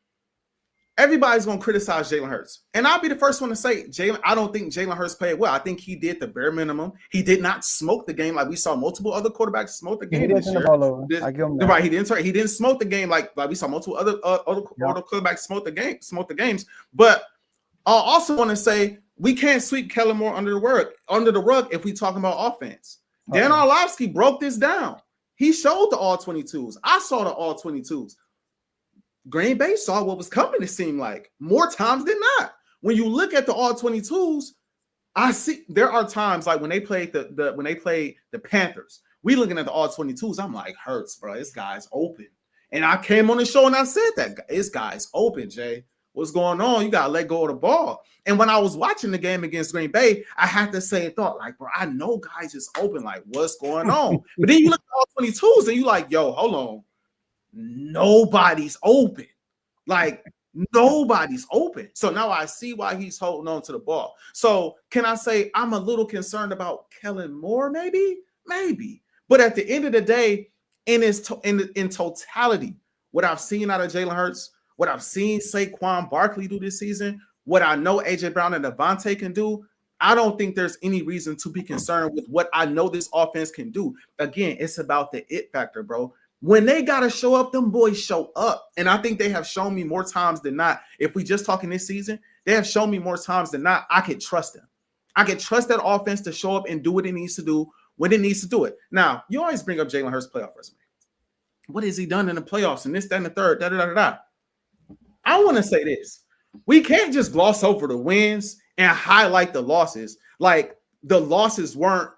S3: everybody's going to criticize Jalen Hurts. And I'll be the first one to say, I don't think Jalen Hurts played well. I think he did the bare minimum. He did not smoke the game like we saw multiple other quarterbacks smoke the game.
S2: He didn't turn the ball over.
S3: Right, he didn't smoke the game like we saw multiple other quarterbacks smoke the games. But I also want to say we can't sweep Kellen Moore under the rug if we talking about offense. Dan Orlovsky broke this down. He showed the all 22s. I saw the all 22s. Green Bay saw what was coming, it seemed like, more times than not. When you look at the all 22s, I see there are times like when they played the Panthers, we looking at the all 22s, I'm like, Hurts, bro, this guy's open. And I came on the show and I said that this guy's open, Jay. What's going on? You got to let go of the ball. And when I was watching the game against Green Bay, I had the same thought, like, bro, I know guys is open. Like, what's going on? But then you look at all 22s and you like, yo, hold on. Nobody's open. Like, nobody's open. So now I see why he's holding on to the ball. So can I say I'm a little concerned about Kellen Moore? Maybe. But at the end of the day, in totality, what I've seen out of Jalen Hurts, what I've seen Saquon Barkley do this season, what I know AJ Brown and Devontae can do, I don't think there's any reason to be concerned with what I know this offense can do. Again, it's about the it factor, bro. When they got to show up, them boys show up. And I think they have shown me more times than not. If we just talking this season, they have shown me more times than not I can trust them. I can trust that offense to show up and do what it needs to do when it needs to do it. Now, you always bring up Jalen Hurts' playoff resume. What has he done in the playoffs and this, that, and the third, da-da-da-da-da. I want to say this. We can't just gloss over the wins and highlight the losses. Like the losses were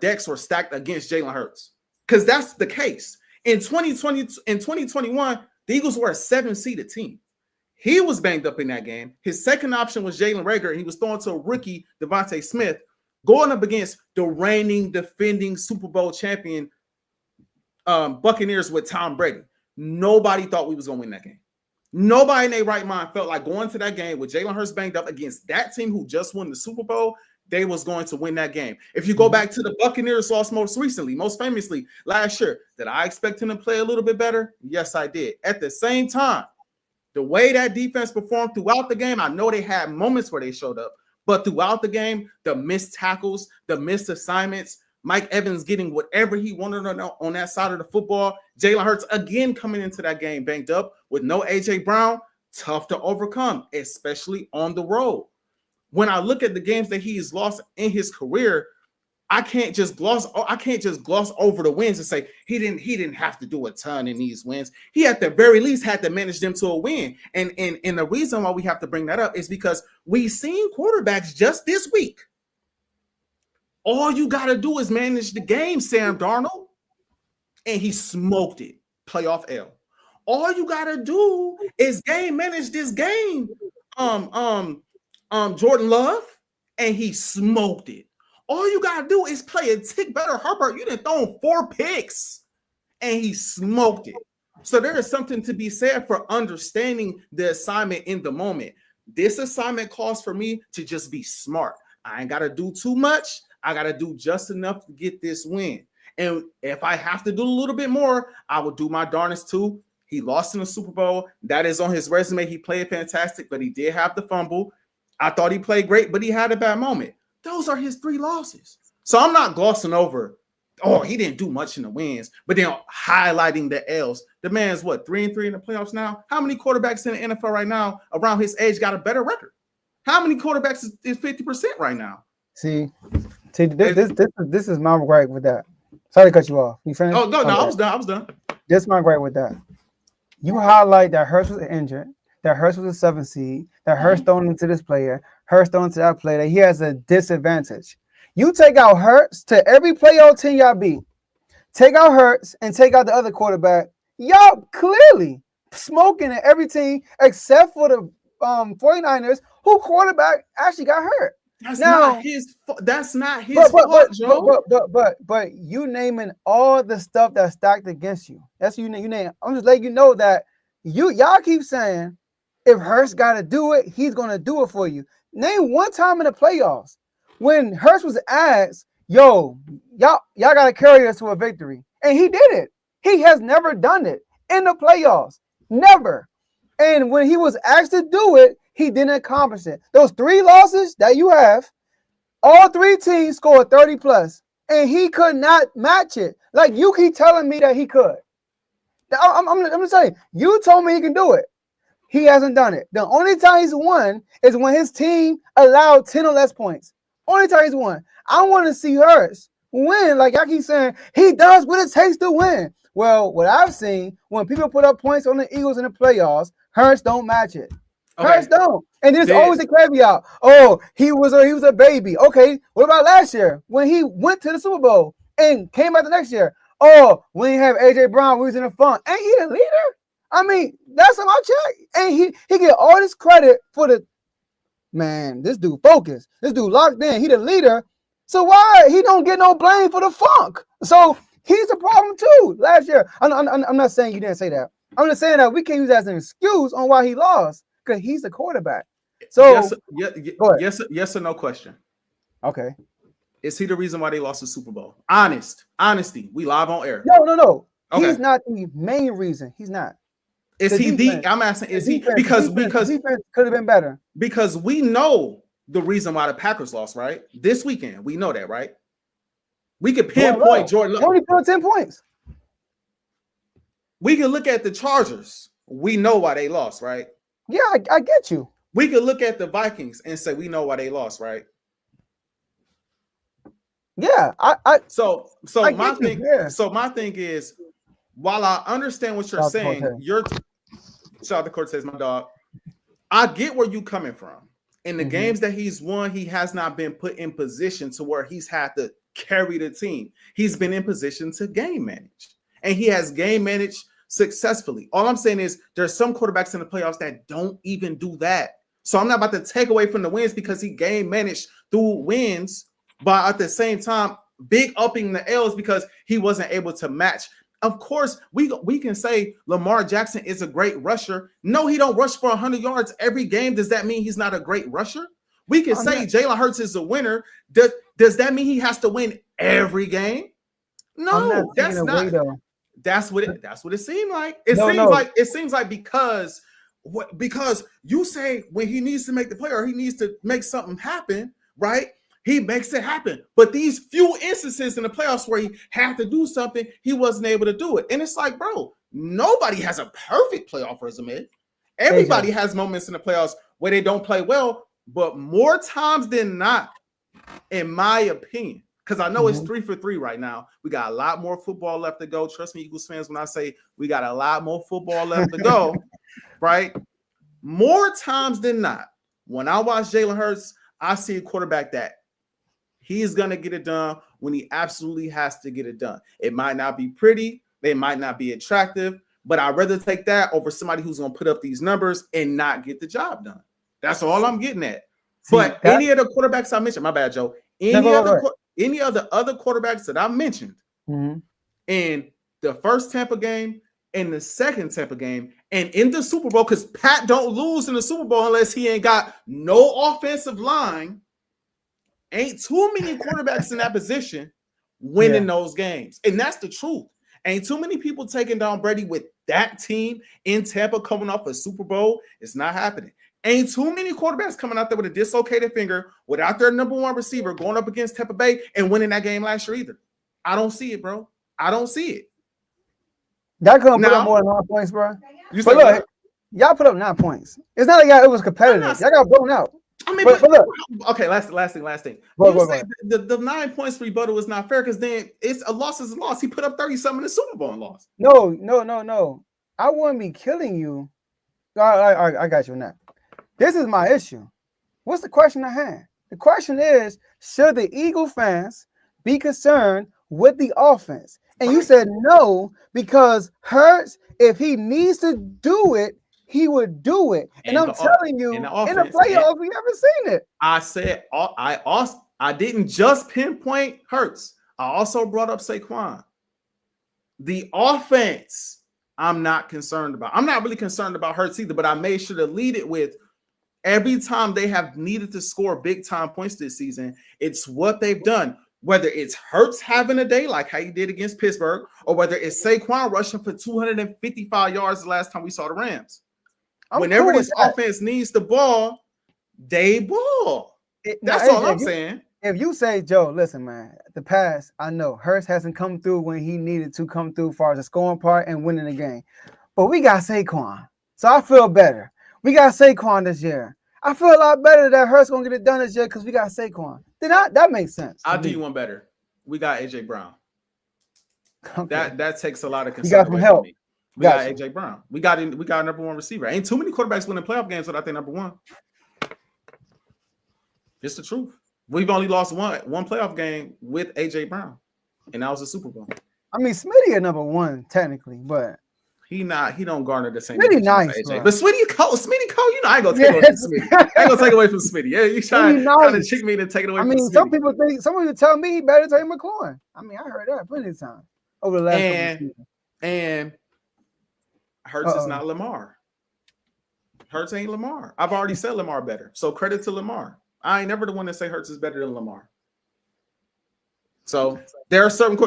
S3: decks were stacked against Jalen Hurts. Because that's the case. In 2021, the Eagles were a 7-seeded team. He was banged up in that game. His second option was Jalen Reagor. He was throwing to a rookie, Devontae Smith, going up against the reigning, defending Super Bowl champion Buccaneers with Tom Brady. Nobody thought we was going to win that game. Nobody in their right mind felt like going to that game with Jalen Hurts banged up against that team who just won the Super Bowl, they was going to win that game. If you go back to the Buccaneers loss most famously last year, did I expect him to play a little bit better? Yes, I did. At the same time, the way that defense performed throughout the game, I know they had moments where they showed up, but throughout the game, the missed tackles, the missed assignments, Mike Evans getting whatever he wanted on that side of the football, Jalen Hurts again coming into that game banged up with no A.J. Brown, tough to overcome, especially on the road. When I look at the games that he's lost in his career, I can't just gloss over the wins and say he didn't have to do a ton in these wins. He at the very least had to manage them to a win. And the reason why we have to bring that up is because we've seen quarterbacks just this week. All you got to do is manage the game, Sam Darnold. And he smoked it. Playoff L. All you got to do is manage this game. Jordan Love, and he smoked it. All you got to do is play a tick better. Herbert, you done thrown 4 picks, and he smoked it. So there is something to be said for understanding the assignment in the moment. This assignment calls for me to just be smart. I ain't got to do too much. I got to do just enough to get this win. And if I have to do a little bit more, I will do my darnest too. He lost in the Super Bowl. That is on his resume. He played fantastic, but he did have the fumble. I thought he played great, but he had a bad moment. Those are his 3 losses. So I'm not glossing over, he didn't do much in the wins, but then highlighting the L's. The man's 3-3 in the playoffs now? How many quarterbacks in the NFL right now around his age got a better record? How many quarterbacks is 50% right now?
S2: See, this is my gripe with that. Sorry to cut you off. You finished?
S3: Oh, no, I was done.
S2: This is my gripe with that. You highlight that Hurts was injured, that Hurts was a 7 seed, that Hurts thrown into this player, Hurts thrown into that player, that he has a disadvantage. You take out Hurts to every playoff team y'all beat. Take out Hurts and take out the other quarterback. Y'all clearly smoking at every team except for the 49ers, who quarterback actually got hurt.
S3: That's not his fault, Joe.
S2: But you naming all the stuff that's stacked against you. That's you name. I'm just letting you know that y'all keep saying if Hurts got to do it, he's gonna do it for you. Name one time in the playoffs when Hurts was asked, "Yo, y'all gotta carry us to a victory," and he did it. He has never done it in the playoffs, never. And when he was asked to do it, he didn't accomplish it. Those 3 losses that you have, all 3 teams scored 30 plus, and he could not match it. Like you keep telling me that he could. I'm just saying, you told me he can do it. He hasn't done it. The only time he's won is when his team allowed 10 or less points. Only time he's won. I want to see Hurts win. Like I keep saying, he does what it takes to win. Well, what I've seen, when people put up points on the Eagles in the playoffs, Hurts don't match it. Okay. Hurts don't. And there's always a caveat. Oh, he was a baby. Okay, what about last year when he went to the Super Bowl and came out the next year? Oh, we didn't have A.J. Brown. We was in the fun. Ain't he the leader? I mean, that's on my check. And he get all this credit for the man. This dude focused. This dude locked in. He the leader. So why he don't get no blame for the funk? So he's a problem too. Last year, I'm not saying you didn't say that. I'm just saying that we can't use that as an excuse on why he lost because he's the quarterback. So
S3: yes or no question.
S2: Okay.
S3: Is he the reason why they lost the Super Bowl? Honesty. We live on air.
S2: No.
S3: Okay.
S2: He's not the main reason. He's not.
S3: Is he the? I'm asking. Is he because
S2: defense could have been better?
S3: Because we know the reason why the Packers lost, right? This weekend, we know that, right? We could pinpoint Jordan.
S2: He only put 10 points.
S3: We can look at the Chargers. We know why they lost, right?
S2: Yeah, I get you.
S3: We could look at the Vikings and say we know why they lost, right?
S2: Yeah,
S3: So
S2: I
S3: my
S2: get you,
S3: thing.
S2: yeah.
S3: So my thing is, while I understand what you're saying, shout out to Cortez, my dog. I get where you coming from. In the games that he's won, he has not been put in position to where he's had to carry the team. He's been in position to game manage, and he has game managed successfully. All I'm saying is there's some quarterbacks in the playoffs that don't even do that. So I'm not about to take away from the wins because he game managed through wins, but at the same time, big upping the L's because he wasn't able to match. Of course, we can say Lamar Jackson is a great rusher. No, he don't rush for 100 yards every game. Does that mean he's not a great rusher? We can say Jalen Hurts is a winner. Does that mean he has to win every game? No, that's not. That's what it seemed like. It seems like because you say when he needs to make the play or he needs to make something happen, right? He makes it happen. But these few instances in the playoffs where he had to do something, he wasn't able to do it. And it's like, bro, nobody has a perfect playoff resume. Everybody has moments in the playoffs where they don't play well, but more times than not, in my opinion, because I know it's 3 for 3 right now. We got a lot more football left to go. Trust me, Eagles fans, when I say we got a lot more football left to go, right? More times than not, when I watch Jalen Hurts, I see a quarterback that he is going to get it done when he absolutely has to get it done. It might not be pretty. They might not be attractive, but I'd rather take that over somebody who's going to put up these numbers and not get the job done. That's all I'm getting at. But any of the quarterbacks I mentioned, my bad, Joe, any of the other quarterbacks that I mentioned in the first Tampa game, in the second Tampa game, and in the Super Bowl, because Pat don't lose in the Super Bowl unless he ain't got no offensive line. Ain't too many quarterbacks in that position winning those games. And that's the truth. Ain't too many people taking down Brady with that team in Tampa coming off a Super Bowl. It's not happening. Ain't too many quarterbacks coming out there with a dislocated finger without their number one receiver going up against Tampa Bay and winning that game last year either. I don't see it, bro. I don't see it.
S2: That couldn't put up more than 9 points, bro.
S3: But look,
S2: y'all put up 9 points. It's not like it was competitive. Y'all got blown out.
S3: I mean, but look. Okay, last thing. You say the 9 points rebuttal is not fair because then it's a loss is a loss. He put up 30-something in the Super Bowl and lost.
S2: No. I wouldn't be killing you. I got you on that. This is my issue. What's the question at hand? The question is, should the Eagle fans be concerned with the offense? And you said no, because Hurts, if he needs to do it, he would do it. And I'm telling you, in the playoffs, we haven't seen it.
S3: I said I didn't just pinpoint Hurts. I also brought up Saquon. The offense, I'm not concerned about. I'm not really concerned about Hurts either, but I made sure to lead it with every time they have needed to score big time points this season, it's what they've done. Whether it's Hurts having a day like how he did against Pittsburgh, or whether it's Saquon rushing for 255 yards the last time we saw the Rams. Whenever this offense needs the ball, they ball. That's all I'm saying.
S2: If you say, Joe, listen, man, the past, I know Hurts hasn't come through when he needed to come through as far as the scoring part and winning the game. But we got Saquon. So I feel better. We got Saquon this year. I feel a lot better that Hurts going to get it done this year because we got Saquon. Then that makes sense.
S3: I'll do you one better. We got AJ Brown.
S2: Okay.
S3: That takes a lot of concern.
S2: You got some help.
S3: We got AJ Brown. We got a number one receiver. Ain't too many quarterbacks winning playoff games without their number one. It's the truth. We've only lost one playoff game with AJ Brown, and that was the Super Bowl.
S2: I mean, Smitty at number one technically, but
S3: he don't garner the same.
S2: Smitty nice,
S3: AJ.
S2: bro.
S3: But Smitty Cole, you know, I ain't gonna take away from Smitty. I ain't gonna take away from Smitty. Yeah, you trying to trick me to take it away.
S2: I mean,
S3: from
S2: some
S3: Smitty.
S2: people tell me he better than McLaurin. I mean, I heard that plenty of times over the last couple of seasons.
S3: And Hurts is not Lamar. Hurts ain't Lamar. I've already said Lamar better. So credit to Lamar. I ain't never the one to say Hurts is better than Lamar. So there are certain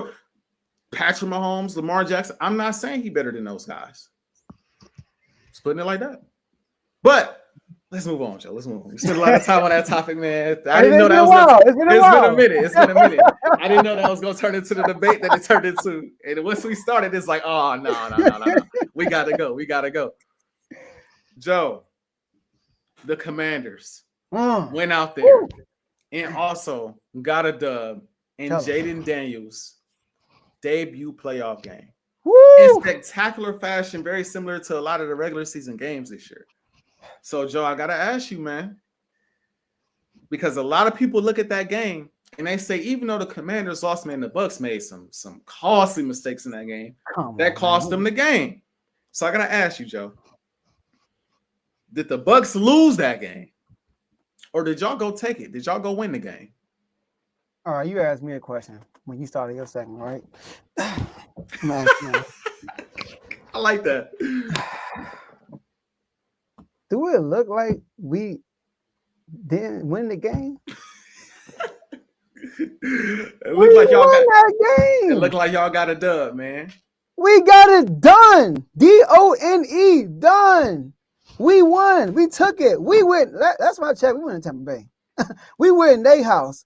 S3: Patrick Mahomes, Lamar Jackson. I'm not saying he better than those guys. Just putting it like that. But let's move on, Joe. Let's move on. We spent a lot of time on that topic, man. I didn't know that was
S2: It's been a minute.
S3: It's been a minute. I didn't know that was going to turn into the debate that it turned into. And once we started, it's like, oh, no. We got to go. Joe, the Commanders went out there and also got a dub in Jaden Daniels' debut playoff game. In spectacular fashion, very similar to a lot of the regular season games this year. So, Joe, I got to ask you, man, because a lot of people look at that game and they say, even though the Commanders lost, man, the Bucs made some costly mistakes in that game. That cost them the game. So I got to ask you, Joe, did the Bucs lose that game? Or did y'all go take it? Did y'all go win the game?
S2: All right, you asked me a question when you started your segment, right? Man.
S3: I like that.
S2: Do it look like we didn't win the game?
S3: It looked like y'all got that game. It looked like y'all got a dub, man.
S2: We got it done. D-O-N-E, done. We won. We took it. We went. That's my check. We went in Tampa Bay. We went in their house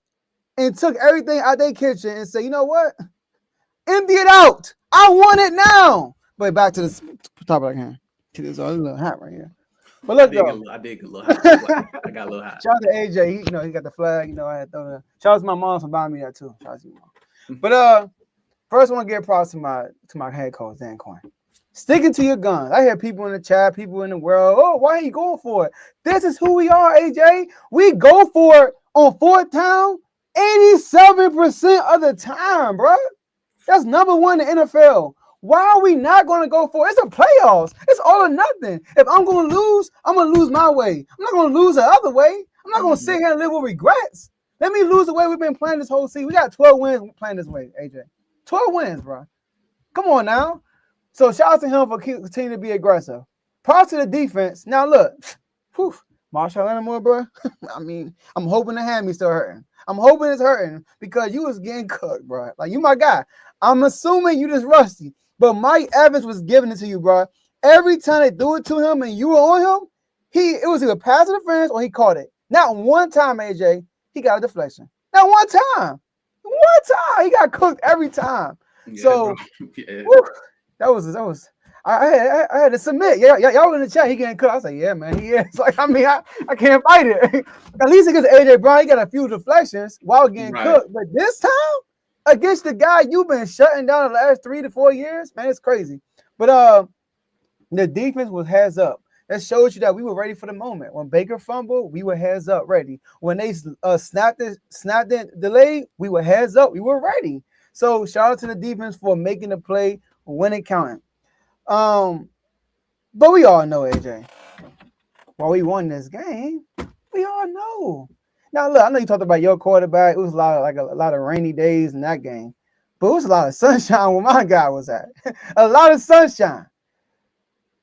S2: and took everything out their kitchen and said, you know what? Empty it out. I want it now. But back to the top of the hand. See, this little hat right here. But look,
S3: I did get a little hot. I got a little hot.
S2: Shout out to AJ. He got the flag. I had to throw that. Shout out to my mom for buying me that too. Shout out to you, mom. But first I want to give props to my head coach, Dan Quinn. Sticking to your guns. I hear people in the chat, people in the world. Oh, why are you going for it? This is who we are, AJ. We go for it on fourth down 87% of the time, bro. That's number one in the NFL. Why are we not going to go for it? It's a playoffs. It's all or nothing. If I'm going to lose, I'm going to lose my way. I'm not going to lose the other way. I'm not going to sit here and live with regrets. Let me lose the way we've been playing this whole season. We got 12 wins playing this way, AJ. 12 wins, bro. Come on now. So shout out to him for continuing to be aggressive. Props to the defense. Now look, Marshall Lattimore, bro. I mean, I'm hoping the hammy still hurting. I'm hoping it's hurting because you was getting cooked, bro. Like, you my guy. I'm assuming you just rusty. But Mike Evans was giving it to you, bro. Every time they threw it to him and you were on him, it was either pass interference or he caught it. Not one time, AJ, he got a deflection. Not one time. He got cooked every time. Yeah, so that was. I had to submit. Yeah, y'all in the chat. He getting cooked. I was like, yeah, man, he is. Like, I mean, I can't fight it. At least against AJ Brown, he got a few deflections while getting cooked. But this time, against the guy you've been shutting down the last 3 to 4 years, man, it's crazy. But the defense was heads up. That shows you that we were ready for the moment. When Baker fumbled, we were heads up ready. When they snapped it, delayed, we were heads up. We were ready. So shout out to the defense for making the play when it counted. But we all know, AJ, while we won this game, we all know. Now, look, I know you talked about your quarterback. It was a lot of rainy days in that game, but it was a lot of sunshine where my guy was at. A lot of sunshine.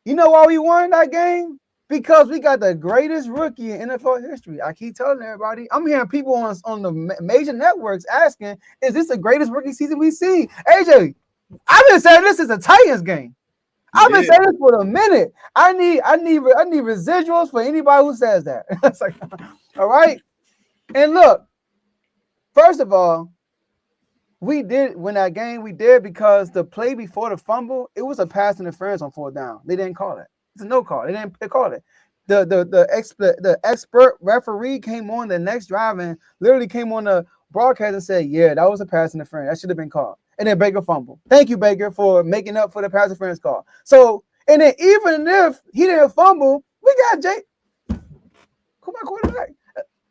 S2: You know why we won that game? Because we got the greatest rookie in NFL history. I keep telling everybody. I'm hearing people on the major networks asking, is this the greatest rookie season we've seen? AJ, I've been saying this is a Titans game. I've been saying this for a minute. I need residuals for anybody who says that. It's like, all right. And look, first of all, we did win that game. We did because the play before the fumble, it was a pass interference on fourth down. They didn't call it. It's a no call. They didn't call it. The expert referee came on the next drive and literally came on the broadcast and said, yeah, that was a pass interference. That should have been called. And then Baker fumbled. Thank you, Baker, for making up for the pass interference call. So, and then even if he didn't fumble, we got who my quarterback?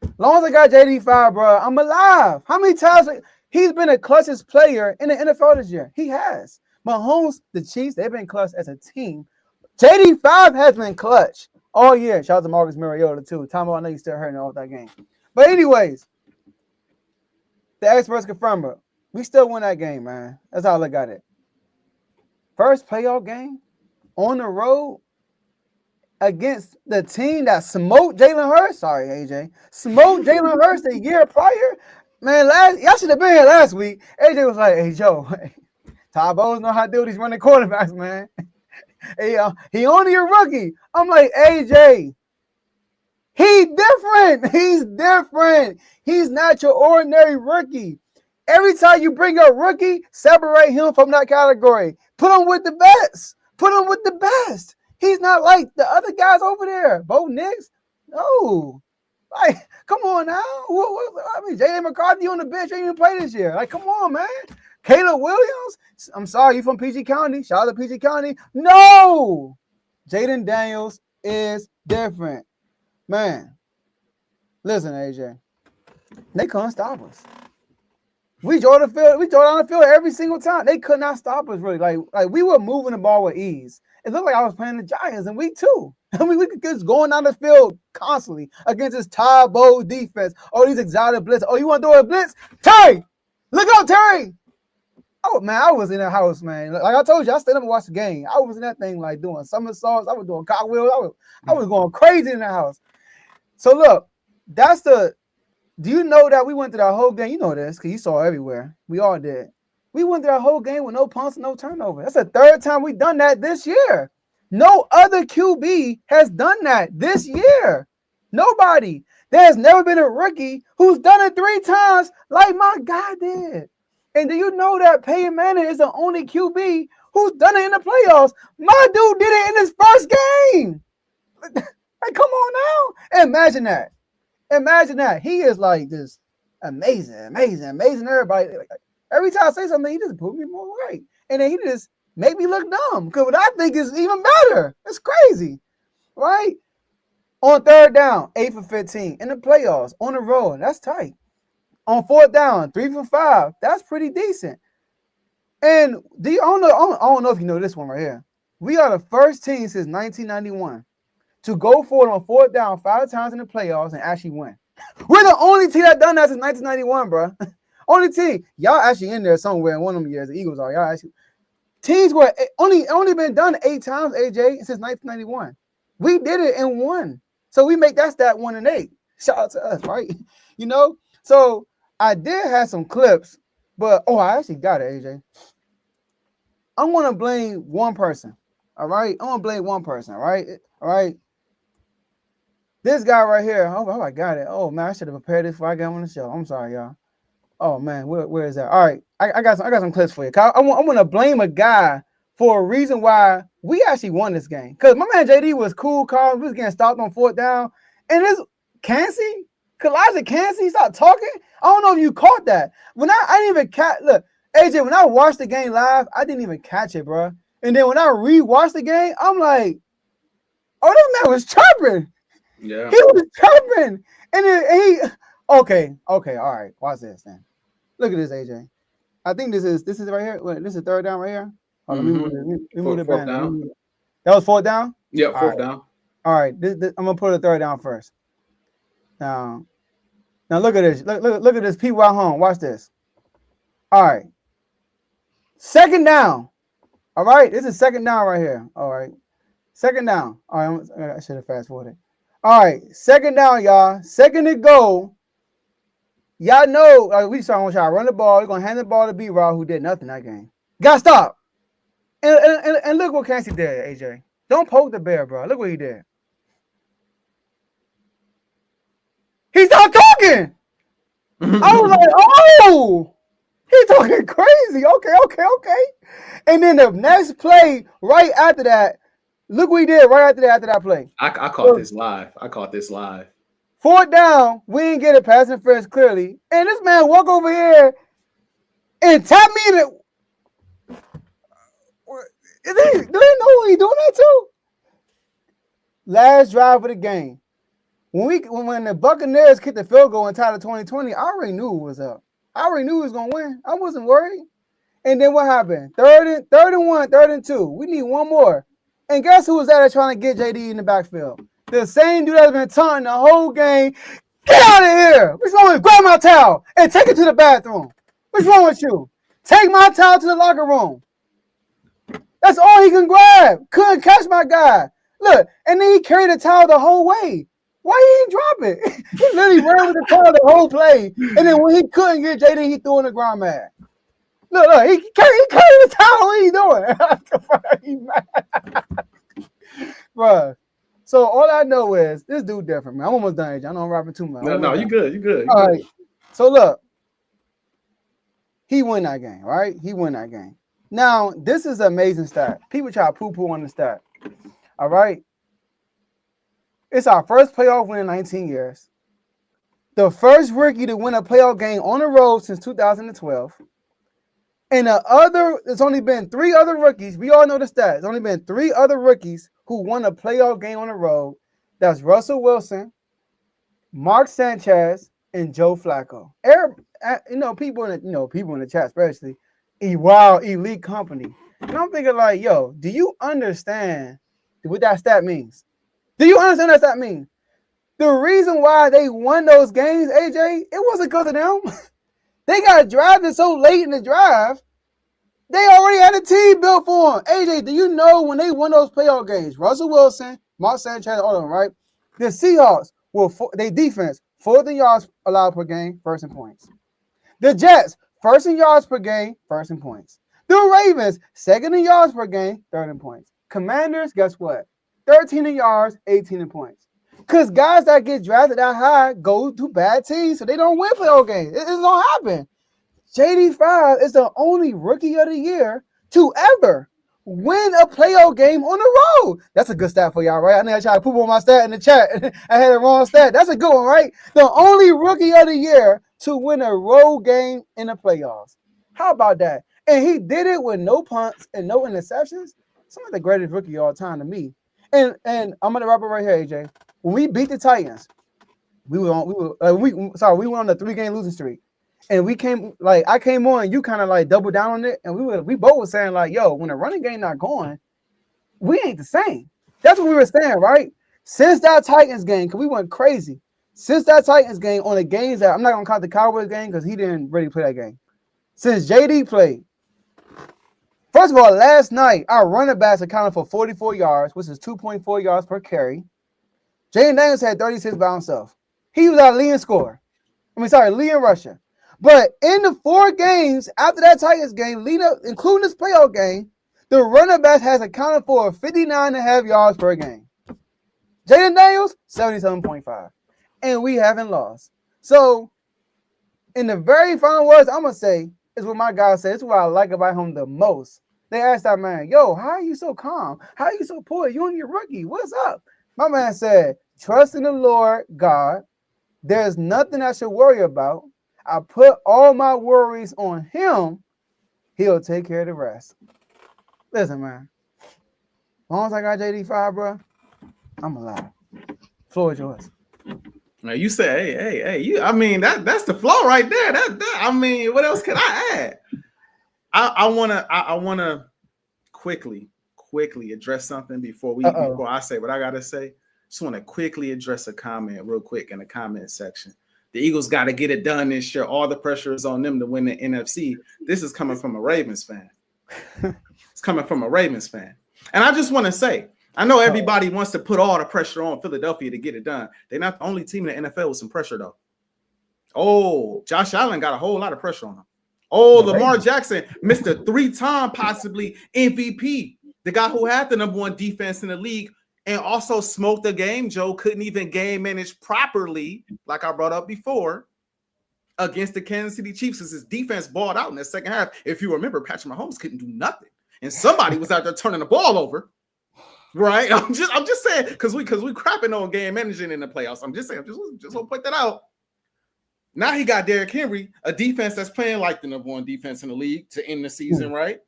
S2: As long as I got JD5, bro, I'm alive. How many times he's been a clutchest player in the NFL this year? He has. Mahomes, the Chiefs, they've been clutch as a team. JD5 has been clutch all year. Shout out to Marcus Mariota, too. Tom, I know you're still hurting all that game. But anyways, the experts confirm it. We still win that game, man. That's how I look at it. First playoff game on the road against the team that smoked Jalen Hurts. Sorry, AJ. Smoked Jalen Hurts the year prior. Man, y'all should have been here last week. AJ was like, hey, Joe, Todd Bowles know how to do these running quarterbacks, man. He only a rookie. I'm like, AJ, he's different. He's different. He's not your ordinary rookie. Every time you bring up rookie, separate him from that category. Put him with the best. Put him with the best. He's not like the other guys over there. Bo Nix. No. Like, come on now. I mean, J.A. McCarthy on the bench ain't even play this year. Like, come on, man. Caleb Williams. I'm sorry, you from PG County. Shout out to PG County. No. Jaden Daniels is different. Man. Listen, AJ. They couldn't stop us. We drove on the field every single time. They could not stop us, really. Like we were moving the ball with ease. It looked like I was playing the Giants in week 2. I mean, we could just going down the field constantly against this Todd Bowles defense. Oh, these exotic blitz. Oh, you want to throw a blitz? Terry! Look out, Terry! Oh, man, I was in that house, man. Like I told you, I stayed up and watched the game. I was in that thing, like, doing somersaults. I was doing cartwheels. I was going crazy in that house. So, look, do you know that we went through that whole game? You know this because you saw it everywhere. We all did. We went through that whole game with no punts and no turnover. That's the third time we've done that this year. No other QB has done that this year. Nobody. There has never been a rookie who's done it 3 times like my guy did. And do you know that Peyton Manning is the only QB who's done it in the playoffs? My dude did it in his first game. Like, come on now. Imagine that. Imagine that. He is like this amazing everybody. Like, every time I say something, he just put me more right. And then he just make me look dumb. Because what I think is even better. It's crazy. Right? On third down, 8 for 15. In the playoffs, on the road. That's tight. On fourth down, 3 for 5. That's pretty decent. And I don't know if you know this one right here. We are the first team since 1991 to go for it on fourth down 5 times in the playoffs and actually win. We're the only team that done that since 1991, bro. Only team. Y'all actually in there somewhere in one of them years. The Eagles are. Y'all actually. Teams were only been done 8 times, AJ, since 1991. We did it and won. So we make that stat 1 and 8. Shout out to us, right? You know? So I did have some clips, but I actually got it, AJ. I'm gonna blame one person. All right. I'm gonna blame one person, all right? All right. This guy right here. Oh, I got it. Oh man, I should have prepared this before I got on the show. I'm sorry, y'all. Oh man, where is that? All right, I got some clips for you. I'm gonna blame a guy for a reason why we actually won this game. Cause my man JD was cool, calm. We was getting stopped on fourth down, and this Kalijah Cansey stopped talking. I don't know if you caught that. When I didn't even catch. Look, AJ, when I watched the game live, I didn't even catch it, bro. And then when I rewatched the game, I'm like, oh, this man was chirping.
S3: Yeah,
S2: he was chirping, and then okay, all right. Watch this, then. Look at this, AJ. I think this is right here. Wait, this is third down right here. Oh, let me move it back. That was fourth down?
S3: Yeah, fourth down.
S2: All right, this, I'm gonna put a third down first. Now look at this. Look at this. People at home, watch this. All right, second down. All right, this is second down right here. All right, second down. All right, I should have fast forwarded. All right, second down, y'all. Second to go. Y'all know we just want y'all run the ball. We're gonna hand the ball to B-Rob, who did nothing that game. Got stopped. And look what Cansey did, AJ. Don't poke the bear, bro. Look what he did. He stopped talking. I was like, oh, he's talking crazy. Okay. And then the next play right after that, look what he did right after that play.
S3: I caught this live.
S2: Fourth down, we didn't get it past interference clearly. And this man walk over here and tap me in it. Do they know he's doing that too? Last drive of the game. When the Buccaneers kicked the field goal in title 2020, I already knew it was up. I already knew he was gonna win. I wasn't worried. And then what happened? Third and 1, 3rd and 2. We need one more. And guess who was out there trying to get JD in the backfield? The same dude that's been taunting the whole game. Get out of here! What's wrong with you? Grab my towel and take it to the bathroom. What's wrong with you? Take my towel to the locker room. That's all he can grab. Couldn't catch my guy. Look, and then he carried the towel the whole way. Why he didn't drop it? He literally ran with the towel the whole play. And then when he couldn't get JD, he threw in the ground man. Look, he carried the towel. What are you doing? Bro. So all I know is this dude different, man. I'm almost done, AJ. I know I'm rapping too much.
S3: No, you good. You good.
S2: All right. So look, he won that game, right? He won that game. Now, this is an amazing stat. People try to poo-poo on the stat. All right. It's our first playoff win in 19 years. The first rookie to win a playoff game on the road since 2012. And there's only been 3 other rookies. We all know the stat. There's only been 3 other rookies who won a playoff game on the road. That's Russell Wilson, Mark Sanchez, and Joe Flacco. People in the chat, especially, elite company. And I'm thinking like, yo, do you understand what that stat means? Do you understand what that stat means? The reason why they won those games, AJ, it wasn't because of them. They got drafted so late in the draft. They already had a team built for them. AJ, do you know when they won those playoff games? Russell Wilson, Mark Sanchez, all of them, right? The Seahawks they defense 4th in yards allowed per game, 1st in points. The Jets 1st in yards per game, 1st in points. The Ravens 2nd in yards per game, 3rd in points. Commanders, guess what? 13 in yards, 18 in points. Because guys that get drafted that high go to bad teams, so they don't win playoff games. It don't happen. JD5 is the only rookie of the year to ever win a playoff game on the road. That's a good stat for y'all, right? I know I tried to poop on my stat in the chat. I had the wrong stat. That's a good one, right? The only rookie of the year to win a road game in the playoffs. How about that? And he did it with no punts and no interceptions. Some of the greatest rookie of all time to me. And I'm gonna wrap it right here, AJ. When we beat the Titans, we went on a 3-game losing streak. And I came on, you kind of like doubled down on it, and we both were saying like, yo, when the running game not going, we ain't the same. That's what we were saying, right? Since that Titans game, because we went crazy. Since that Titans game, on the games that I'm not gonna count the Cowboys game because he didn't really play that game. Since JD played, first of all, last night our running backs accounted for 44 yards, which is 2.4 yards per carry. Jaden Daniels had 36 by himself. He was our leading scorer. Leading rusher. But in the 4 games after that Titans game, including this playoff game, the running back has accounted for 59.5 yards per game. Jaden Daniels, 77.5. And we haven't lost. So, in the very final words, I'm going to say, is what my guy said. It's what I like about him the most. They asked that man, yo, how are you so calm? How are you so poised? You only a rookie. What's up? My man said, trust in the Lord God. There's nothing I should worry about. I put all my worries on him. He'll take care of the rest. Listen, man. As long as I got JD5, bro, I'm alive. Floor is yours.
S3: Now you say, hey, that's the flow right there. What else can I add? I wanna quickly address something before I say what I gotta say. Just want to quickly address a comment real quick in the comment section. The Eagles got to get it done this year. All the pressure is on them to win the NFC. This is coming from a Ravens fan. It's coming from a Ravens fan. And I just want to say, I know everybody wants to put all the pressure on Philadelphia to get it done. They're not the only team in the NFL with some pressure, though. Oh, Josh Allen got a whole lot of pressure on him. Oh, Lamar Jackson missed a 3-time possibly MVP. The guy who had the number 1 defense in the league and also smoked the game. Joe couldn't even game manage properly, like I brought up before, against the Kansas City Chiefs as his defense balled out in the second half. If you remember, Patrick Mahomes couldn't do nothing. And somebody was out there turning the ball over. Right? I'm just saying, because we crapping on game managing in the playoffs. I'm just saying, just want to point that out. Now he got Derrick Henry, a defense that's playing like the number 1 defense in the league to end the season, right?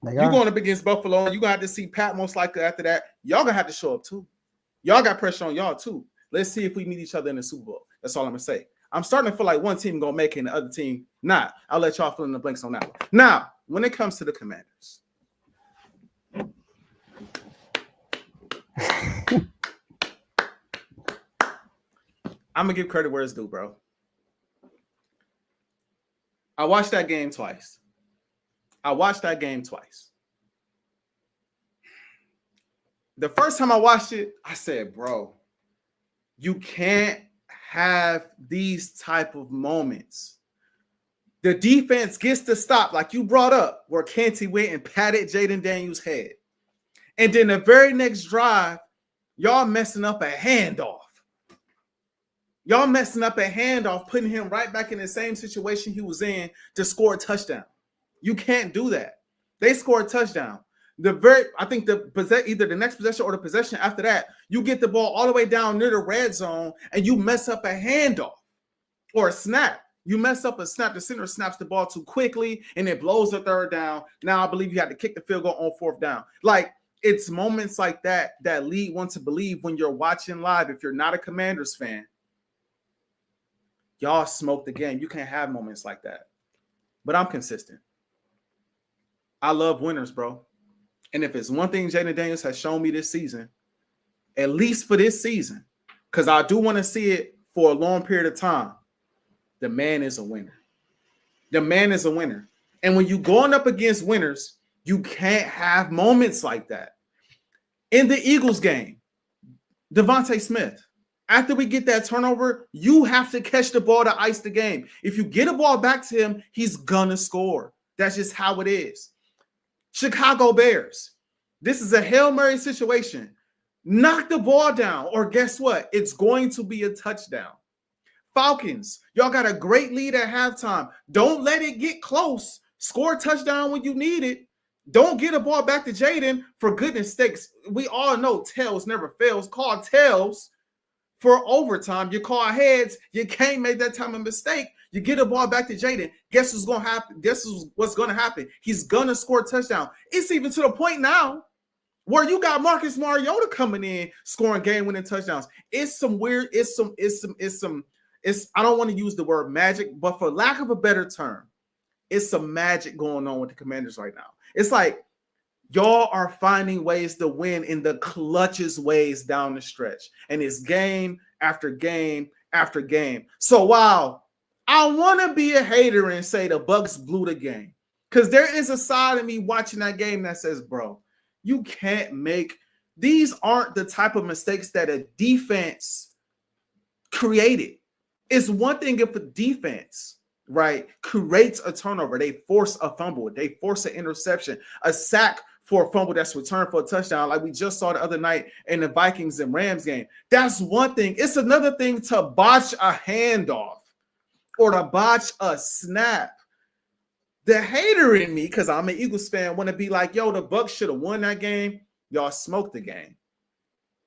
S3: You're going up against Buffalo. You're going to have to see Pat most likely after that. Y'all going to have to show up too. Y'all got pressure on y'all too. Let's see if we meet each other in the Super Bowl. That's all I'm going to say. I'm starting to feel like one team going to make it and the other team not. I'll let y'all fill in the blanks on that one. Now, when it comes to the Commanders, I'm going to give credit where it's due, bro. I watched that game twice. The first time I watched it, I said, bro, you can't have these type of moments. The defense gets to stop, like you brought up, where Canty went and patted Jaden Daniels' head. And then the very next drive, y'all messing up a handoff. Y'all messing up a handoff, putting him right back in the same situation he was in to score a touchdown. You can't do that. They score a touchdown. I think either the next possession or the possession after that, you get the ball all the way down near the red zone and you mess up a handoff or a snap. You mess up a snap. The center snaps the ball too quickly and it blows the third down. Now I believe you have to kick the field goal on fourth down. Like, it's moments like that that lead one to believe when you're watching live. If you're not a Commanders fan, y'all smoke the game. You can't have moments like that. But I'm consistent. I love winners, bro. And if it's one thing Jaden Daniels has shown me this season, at least for this season, because I do want to see it for a long period of time, the man is a winner. The man is a winner. And when you're going up against winners, you can't have moments like that. In the Eagles game, Devontae Smith, after we get that turnover, you have to catch the ball to ice the game. If you get a ball back to him, he's going to score. That's just how it is. Chicago Bears, this is a Hail Mary situation. Knock the ball down, or guess what? It's going to be a touchdown. Falcons, y'all got a great lead at halftime. Don't let it get close. Score a touchdown when you need it. Don't get a ball back to Jaden. For goodness sakes, we all know tails never fails. Call tails for overtime. You call heads. You can't make that time a mistake. You get a ball back to Jaden. Guess what's going to happen? Guess what's going to happen? He's going to score a touchdown. It's even to the point now where you got Marcus Mariota coming in, scoring game-winning touchdowns. It's some weird, I don't want to use the word magic, but for lack of a better term, it's some magic going on with the Commanders right now. It's like y'all are finding ways to win in the clutchest ways down the stretch. And it's game after game after game. So while I want to be a hater and say the Bucs blew the game, because there is a side of me watching that game that says, bro, you can't make – these aren't the type of mistakes that a defense created. It's one thing if a defense, right, creates a turnover. They force a fumble. They force an interception, a sack for a fumble that's returned for a touchdown like we just saw the other night in the Vikings and Rams game. That's one thing. It's another thing to botch a handoff or to botch a snap. The hater in me, because I'm an Eagles fan, want to be like, yo, the Bucs should have won that game. Y'all smoked the game.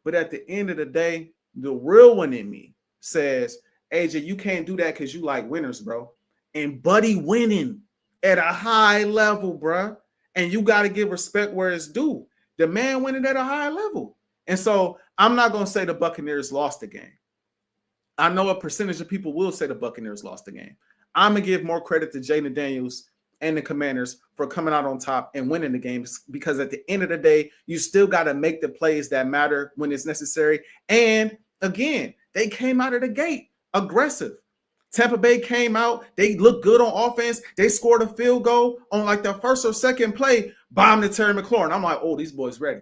S3: But at the end of the day, the real one in me says, AJ, you can't do that because you like winners, bro. And Buddy winning at a high level, bro. And you got to give respect where it's due. The man winning at a high level. And so I'm not going to say the Buccaneers lost the game. I know a percentage of people will say the Buccaneers lost the game. I'm going to give more credit to Jaden Daniels and the Commanders for coming out on top and winning the games, because at the end of the day, you still got to make the plays that matter when it's necessary. And again, they came out of the gate aggressive. Tampa Bay came out. They looked good on offense. They scored a field goal on like the first or second play. Bomb to Terry McLaurin. I'm like, oh, these boys ready.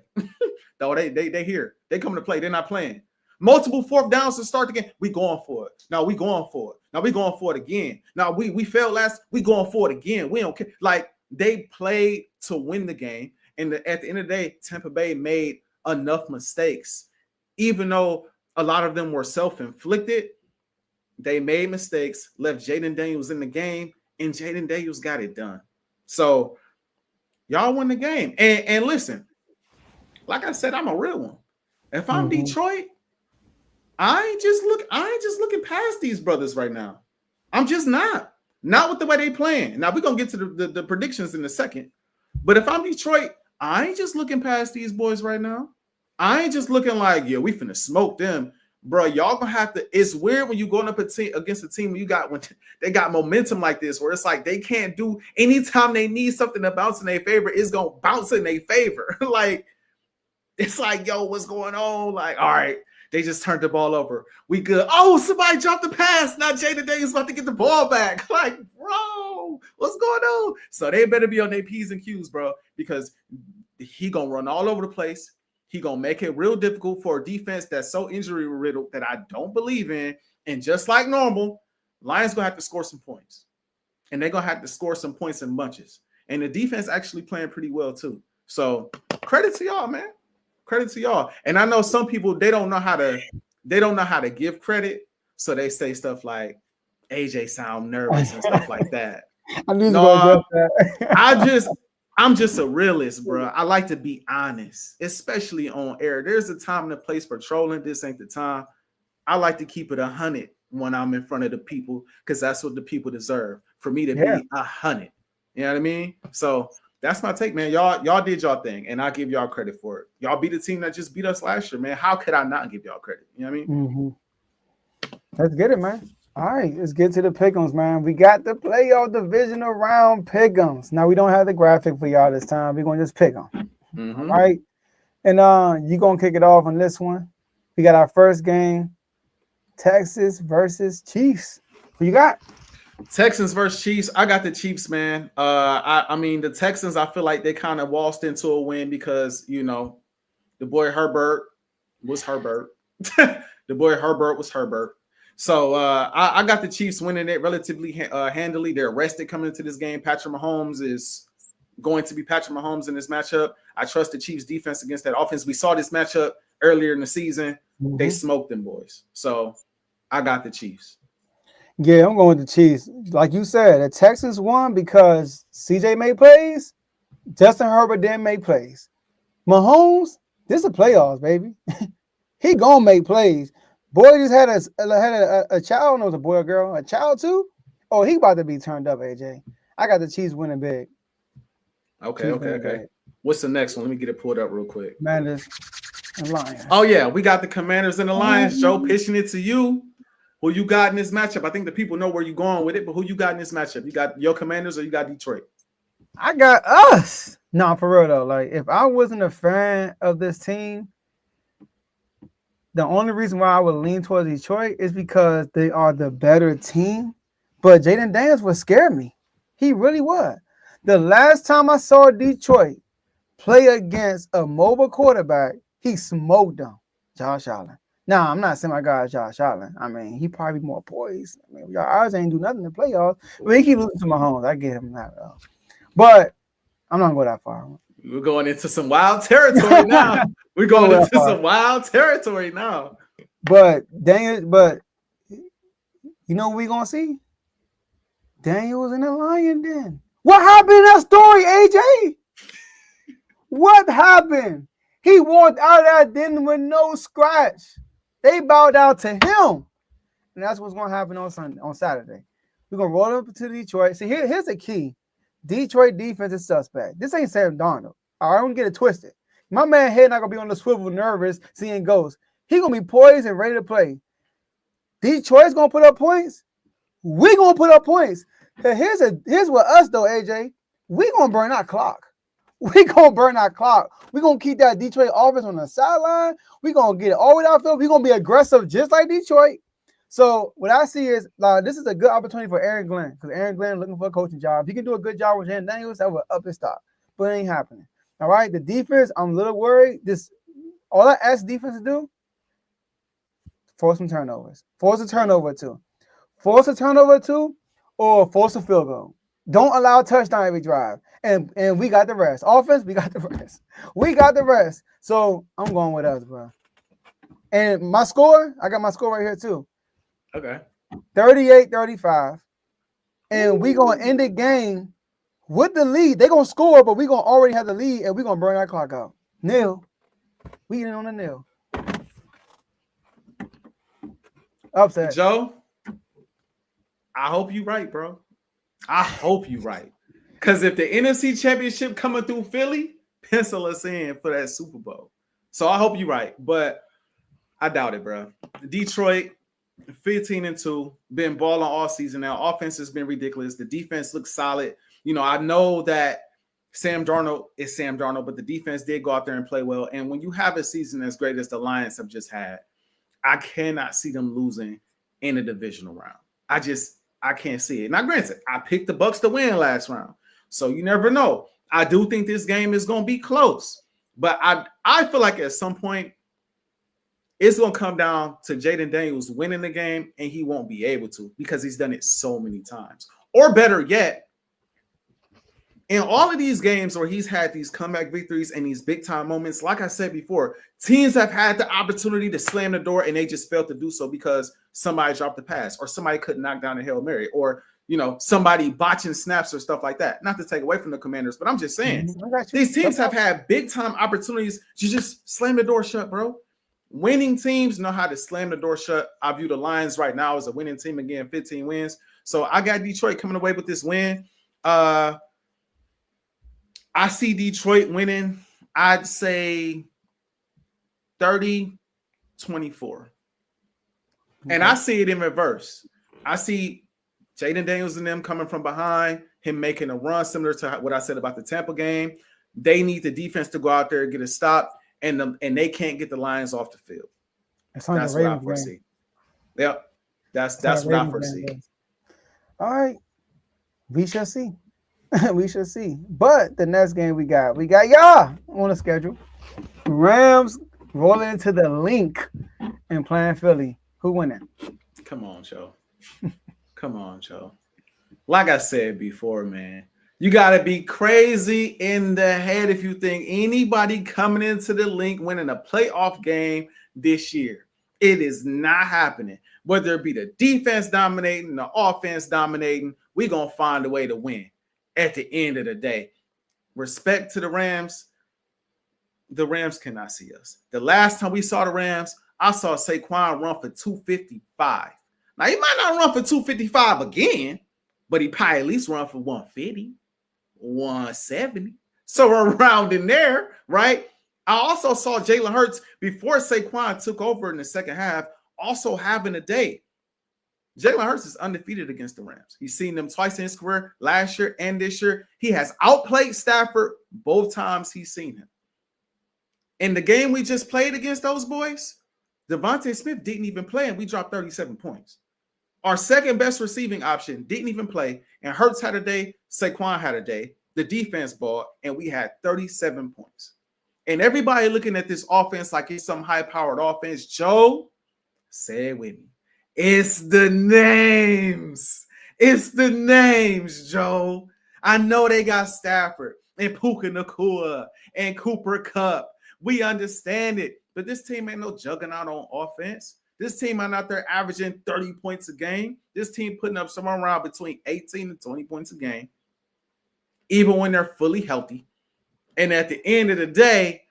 S3: No, they here. They coming to play. They're not playing. Multiple fourth downs to start the game. We going for it. Now we going for it. Now we going for it again. Now we failed last. We going for it again. We don't care. Like, they played to win the game. And at the end of the day, Tampa Bay made enough mistakes. Even though a lot of them were self-inflicted, they made mistakes, left Jaden Daniels in the game, and Jaden Daniels got it done. So y'all won the game. And listen, like I said, I'm a real one. If I'm Detroit, I ain't just looking past these brothers right now. I'm just not with the way they playing. Now we're gonna get to the predictions in a second. But if I'm Detroit, I ain't just looking past these boys right now. I ain't just looking like, yeah, we finna smoke them. Bro, y'all gonna have to. It's weird when you going up against a team when they got momentum like this, where it's like they can't do anytime they need something to bounce in their favor, it's gonna bounce in their favor. Like, it's like, yo, what's going on? Like, all right, they just turned the ball over. We good. Oh, somebody dropped the pass. Now Jaden Daniels about to get the ball back. Like, bro, what's going on? So they better be on their P's and Q's, bro, because he gonna run all over the place. He going to make it real difficult for a defense that's so injury-riddled that I don't believe in. And just like normal, Lions going to have to score some points. and they're gonna have to score some points in bunches. And the defense actually playing pretty well too. So credit to y'all, man. Credit to y'all. And I know some people they don't know how to give credit, so they say stuff like AJ sound nervous and stuff like that. I'm just a realist, bro. I like to be honest, especially on air. There's a time and a place for trolling. This ain't the time. I like to keep it 100 when I'm in front of the people, because that's what the people deserve. For me to be 100. You know what I mean? So that's my take, man. Y'all did y'all thing, and I give y'all credit for it. Y'all beat a team that just beat us last year, man. How could I not give y'all credit? You know what I mean?
S2: Let's get it, man. All right, let's get to the pick'ems, man. We got the playoff divisional round pick'ems. Now, we don't have the graphic for y'all this time. We're going to just pick them. All right? And you're going to kick it off on this one. We got our first game, Texas versus Chiefs. Who you got?
S3: Texans versus Chiefs. I got the Chiefs, man. I mean, the Texans, I feel like they kind of waltzed into a win because, you know, the boy Herbert was Herbert. The boy Herbert was Herbert. So I got the Chiefs winning it relatively handily. They're rested coming into this game. Patrick Mahomes is going to be Patrick Mahomes in this matchup. I trust the Chiefs defense against that offense. We saw this matchup earlier in the season. They smoked them boys. So I got the Chiefs.
S2: Yeah, I'm going with the Chiefs. Like you said, the Texans won because CJ made plays. Justin Herbert didn't make plays. Mahomes, this is a playoffs, baby. He gonna make plays. Boy just had a child. I don't know if it's a boy or girl. A child too? Oh, he about to be turned up, AJ. I got the Chiefs winning big.
S3: Okay. What's the next one? Let me get it pulled up real quick.
S2: Commanders and Lions.
S3: Oh, yeah. We got the Commanders and the Lions. Joe, pitching it to you. Who you got in this matchup? I think the people know where you're going with it, but who you got in this matchup? You got your Commanders or you got Detroit?
S2: I got us. No, for real though. Like, if I wasn't a fan of this team, the only reason why I would lean towards Detroit is because they are the better team. But Jaden Daniels would scare me. He really would. The last time I saw Detroit play against a mobile quarterback, he smoked them. Josh Allen. Now, I'm not saying my guy is Josh Allen. I mean, he probably more poised. I mean, y'all ours ain't do nothing in the playoffs. I mean, he keep losing to Mahomes. I get him that. But I'm not going to go that far.
S3: We're going into some wild territory now. We're going into some wild territory now.
S2: But you know what we're going to see? Daniel was in the lion den. What happened in that story, AJ? What happened? He walked out of that den with no scratch. They bowed out to him. And that's what's going to happen on Saturday. We're going to roll up to Detroit. See, here's the key. Detroit defense is suspect. This ain't Sam Darnold. I don't get it twisted. My man head not going to be on the swivel nervous, seeing ghosts. He going to be poised and ready to play. Detroit's going to put up points. We going to put up points. Here's what us, though, AJ. We going to burn our clock. We going to burn our clock. We going to keep that Detroit offense on the sideline. We going to get it all the way outfield. We going to be aggressive just like Detroit. So what I see is this is a good opportunity for Aaron Glenn, because Aaron Glenn looking for a coaching job. If he can do a good job with Jan Daniels, that would up his stock. But it ain't happening. All right, the defense, I'm a little worried. All I ask defense to do, force some turnovers. Force a turnover too. Or force a field goal. Don't allow a touchdown every drive. And we got the rest. Offense, we got the rest. So I'm going with us, bro. And my score, I got my score right here too.
S3: Okay.
S2: 38-35. And we going to end the game with the lead. They're going to score, but we're going to already have the lead, and we're going to burn our clock out. Nil. We getting on the nil. Upset.
S3: Joe, I hope you're right, bro. I hope you're right. Because if the NFC Championship coming through Philly, pencil us in for that Super Bowl. So I hope you're right, but I doubt it, bro. Detroit, 15-2, been balling all season now. Offense has been ridiculous. The defense looks solid. You know, I know that Sam Darnold is Sam Darnold, but the defense did go out there and play well. And when you have a season as great as the Lions have just had, I cannot see them losing in a divisional round. I can't see it. Now, granted, I picked the Bucs to win last round, so you never know. I do think this game is going to be close, but I feel like at some point it's going to come down to Jaden Daniels winning the game, and he won't be able to because he's done it so many times. Or better yet, in all of these games where he's had these comeback victories and these big time moments, like I said before, teams have had the opportunity to slam the door and they just failed to do so because somebody dropped the pass or somebody couldn't knock down a Hail Mary or, somebody botching snaps or stuff like that. Not to take away from the Commanders, but I'm just saying these teams have had big time opportunities to just slam the door shut, bro. Winning teams know how to slam the door shut. I view the Lions right now as a winning team again, 15 wins. So I got Detroit coming away with this win. I see Detroit winning, I'd say 30-24. And I see it in reverse. I see Jaden Daniels and them coming from behind, him making a run similar to what I said about the Tampa game. They need the defense to go out there and get a stop, and they can't get the Lions off the field. That's what I foresee. Yep. That's what I foresee.
S2: All right. We shall see. We shall see. But the next game we got y'all on the schedule. Rams rolling into the link and playing Philly. Who winning?
S3: Come on, Joe. Come on, Joe. Like I said before, man, you got to be crazy in the head if you think anybody coming into the link winning a playoff game this year. It is not happening. Whether it be the defense dominating, the offense dominating, we're going to find a way to win at the end of the day. Respect to the Rams. The Rams cannot see us. The last time we saw the Rams, I saw Saquon run for 255. Now, he might not run for 255 again, but he probably at least run for 150, 170. So around in there, right? I also saw Jalen Hurts before Saquon took over in the second half, also having a day. Jalen Hurts is undefeated against the Rams. He's seen them twice in his career, last year and this year. He has outplayed Stafford both times he's seen him. In the game we just played against those boys, Devontae Smith didn't even play, and we dropped 37 points. Our second best receiving option didn't even play, and Hurts had a day, Saquon had a day, the defense ball, and we had 37 points. And everybody looking at this offense like it's some high-powered offense. Joe, say it with me. It's the names. It's the names, Joe. I know they got Stafford and Puka Nacua and Cooper Kupp. We understand it. But this team ain't no juggernaut on offense. This team ain't out there averaging 30 points a game. This team putting up somewhere around between 18 and 20 points a game, even when they're fully healthy. And at the end of the day,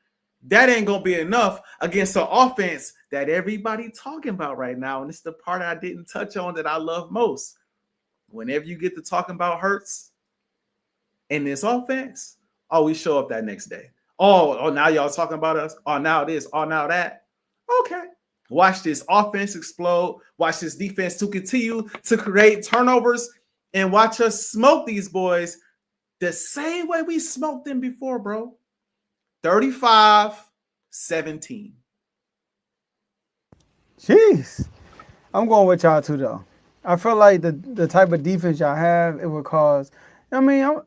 S3: that ain't going to be enough against an offense that everybody talking about right now. And it's the part I didn't touch on that I love most. Whenever you get to talking about Hurts in this offense, we show up that next day. Oh, now y'all talking about us? Oh, now this. Oh, now that. Okay. Watch this offense explode. Watch this defense to continue to create turnovers and watch us smoke these boys the same way we smoked them before, bro. 35-17.
S2: Jeez. I'm going with y'all too, though. I feel like the type of defense y'all have, it would cause. I mean,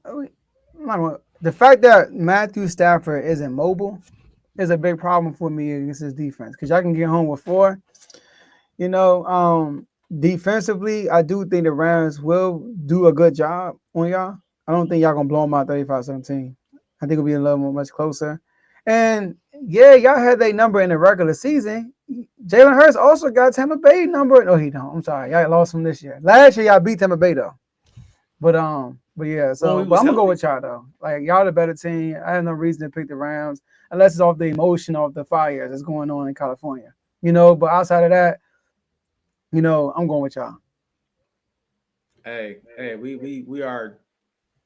S2: the fact that Matthew Stafford isn't mobile is a big problem for me against his defense because y'all can get home with 4. Defensively, I do think the Rams will do a good job on y'all. I don't think y'all going to blow them out 35-17. I think it'll be a little much closer. And, yeah, y'all had their number in the regular season. Jalen Hurts also got Tampa Bay number. No, he don't. I'm sorry. Y'all lost him this year. Last year, y'all beat Tampa Bay, though. But yeah, so I'm going to go with y'all, though. Like, y'all the better team. I have no reason to pick the Rams unless it's off the emotion of the fire that's going on in California. But outside of that, I'm going with y'all.
S3: Hey, we are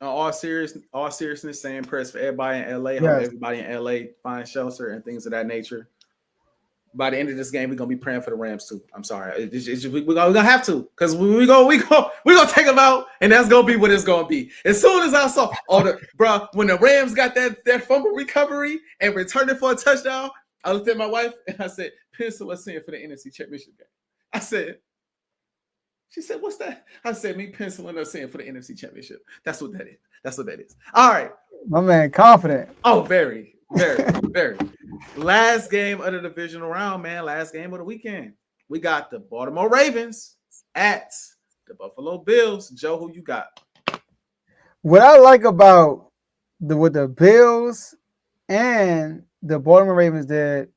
S3: all seriousness saying prayers for everybody in LA. Yes. Hope everybody in LA find shelter and things of that nature. By the end of this game, we're gonna be praying for the Rams too. I'm sorry, we're gonna have to because we gonna take them out, and that's gonna be what it's gonna be. As soon as I saw when the Rams got that fumble recovery and returned it for a touchdown, I looked at my wife and I said, "Pencil us in for the NFC Championship game." I said. She said, "What's that?" I said, "Me penciling us in for the NFC Championship." That's what that is. That's what that is. All right.
S2: My man, confident.
S3: Oh, very, very, very. Last game of the divisional round, man. Last game of the weekend. We got the Baltimore Ravens at the Buffalo Bills. Joe, who you got?
S2: What I like about what the Bills and the Baltimore Ravens did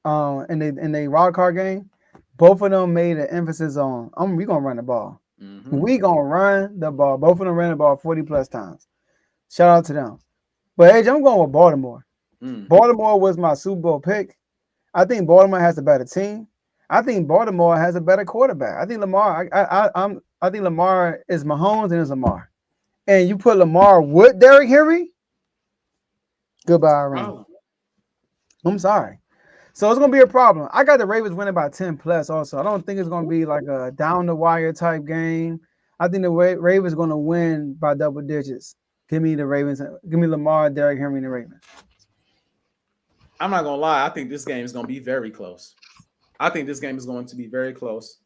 S2: in the wild card game, both of them made an emphasis on we gonna run the ball.
S3: Mm-hmm.
S2: We gonna run the ball. Both of them ran the ball 40 plus times. Shout out to them. But AJ, I'm going with Baltimore. Baltimore was my Super Bowl pick. I think Baltimore has a better team. I think Baltimore has a better quarterback. I think Lamar. I think Lamar is Mahomes and is Lamar. And you put Lamar with Derrick Henry. Goodbye, Ron. I'm sorry. So it's gonna be a problem. I got the Ravens winning by 10 plus. Also, I don't think it's gonna be like a down the wire type game. I think the Ravens gonna win by double digits. Give me the Ravens. Give me Lamar, Derrick Henry, and the Ravens.
S3: I'm not gonna lie. I think this game is gonna be very close. I think this game is going to be very close,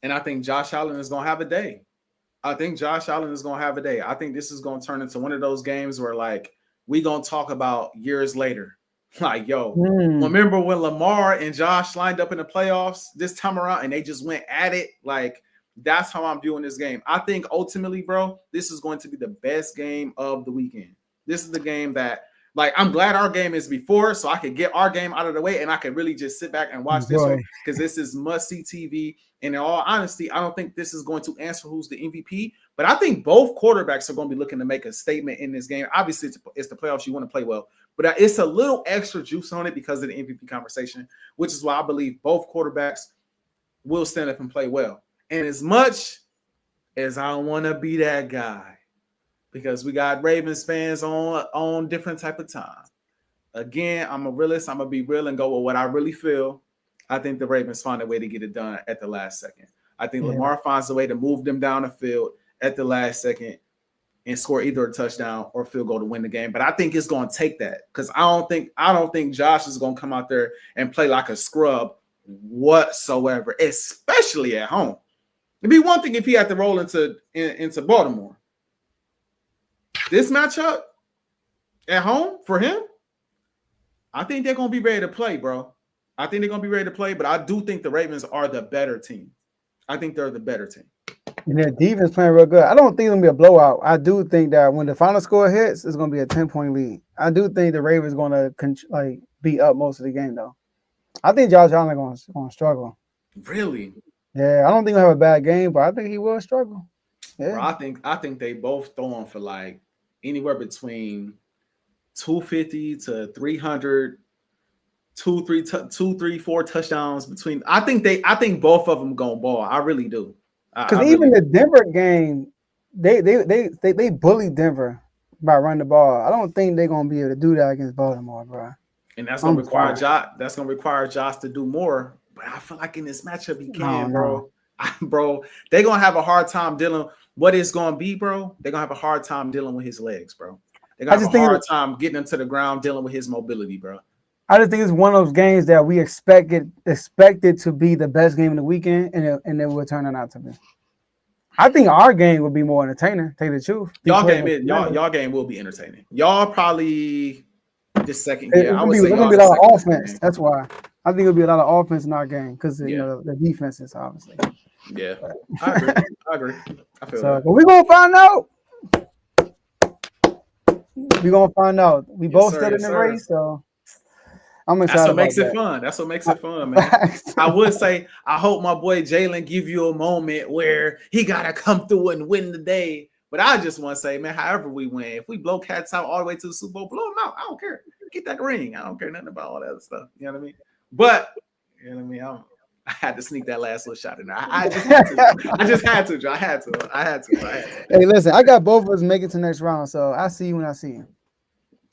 S3: and I think Josh Allen is gonna have a day. I think this is gonna turn into one of those games where like we gonna talk about years later. Like, yo, remember when Lamar and Josh lined up in the playoffs this time around and they just went at it? Like, that's how I'm viewing this game. I think ultimately, bro, this is going to be the best game of the weekend. This is the game that, like, I'm glad our game is before so I could get our game out of the way and I could really just sit back and watch this one because this is must-see TV. And in all honesty, I don't think this is going to answer who's the MVP, but I think both quarterbacks are going to be looking to make a statement in this game. Obviously, it's the playoffs. You want to play well, but it's a little extra juice on it because of the MVP conversation, which is why I believe both quarterbacks will stand up and play well. And as much as I don't want to be that guy, because we got Ravens fans on different type of time. Again, I'm a realist. I'm going to be real and go with what I really feel. I think the Ravens find a way to get it done at the last second. I think Lamar finds a way to move them down the field at the last second and score either a touchdown or field goal to win the game. But I think it's going to take that because I don't think Josh is going to come out there and play like a scrub whatsoever, especially at home. It'd be one thing if he had to roll into Baltimore. This matchup at home for him, I think they're going to be ready to play, bro. I think they're going to be ready to play, but I do think the Ravens are the better team. I think they're the better team.
S2: And their defense playing real good. I don't think it's going to be a blowout. I do think that when the final score hits, it's going to be a 10-point lead. I do think the Ravens going to be up most of the game, though. I think Josh Allen going to struggle.
S3: Really?
S2: Yeah, I don't think he'll have a bad game, but I think he will struggle. Yeah,
S3: bro, I think they both throwing for like anywhere between 250 to 300, 4 touchdowns between. I think both of them going ball. I really do.
S2: Because even the Denver game, they bullied Denver by running the ball. I don't think they're gonna be able to do that against Baltimore, bro.
S3: And that's gonna require Josh. That's gonna require Josh to do more. But I feel like in this matchup he can, bro. Bro, they're gonna have a hard time dealing. What it's gonna be, bro? They're gonna have a hard time dealing with his legs, bro. They're gonna have a hard time getting him to the ground, dealing with his mobility, bro.
S2: I just think it's one of those games that we expected to be the best game of the weekend, and it will turn out to be. I think our game would be more entertaining. Tell you the truth,
S3: y'all game will be entertaining. Y'all probably this second. Yeah, I would say
S2: there's gonna be a lot of offense. That's why I think it'll be a lot of offense in our game because you know the defenses obviously.
S3: Yeah, I agree. I feel that.
S2: But we're gonna find out. We're gonna find out. We both stood in the race, so. I'm excited.
S3: That's what makes it fun. That's what makes it fun, man. I would say I hope my boy Jalen give you a moment where he gotta come through and win the day. But I just want to say, man, however we win, if we blow cats out all the way to the Super Bowl, blow them out. I don't care. Get that ring. I don't care nothing about all that other stuff. You know what I mean? But you know what I mean. I had to sneak that last little shot in there. I just had to. I had to.
S2: Hey, listen, I got both of us making to the next round, so I see you when I see you.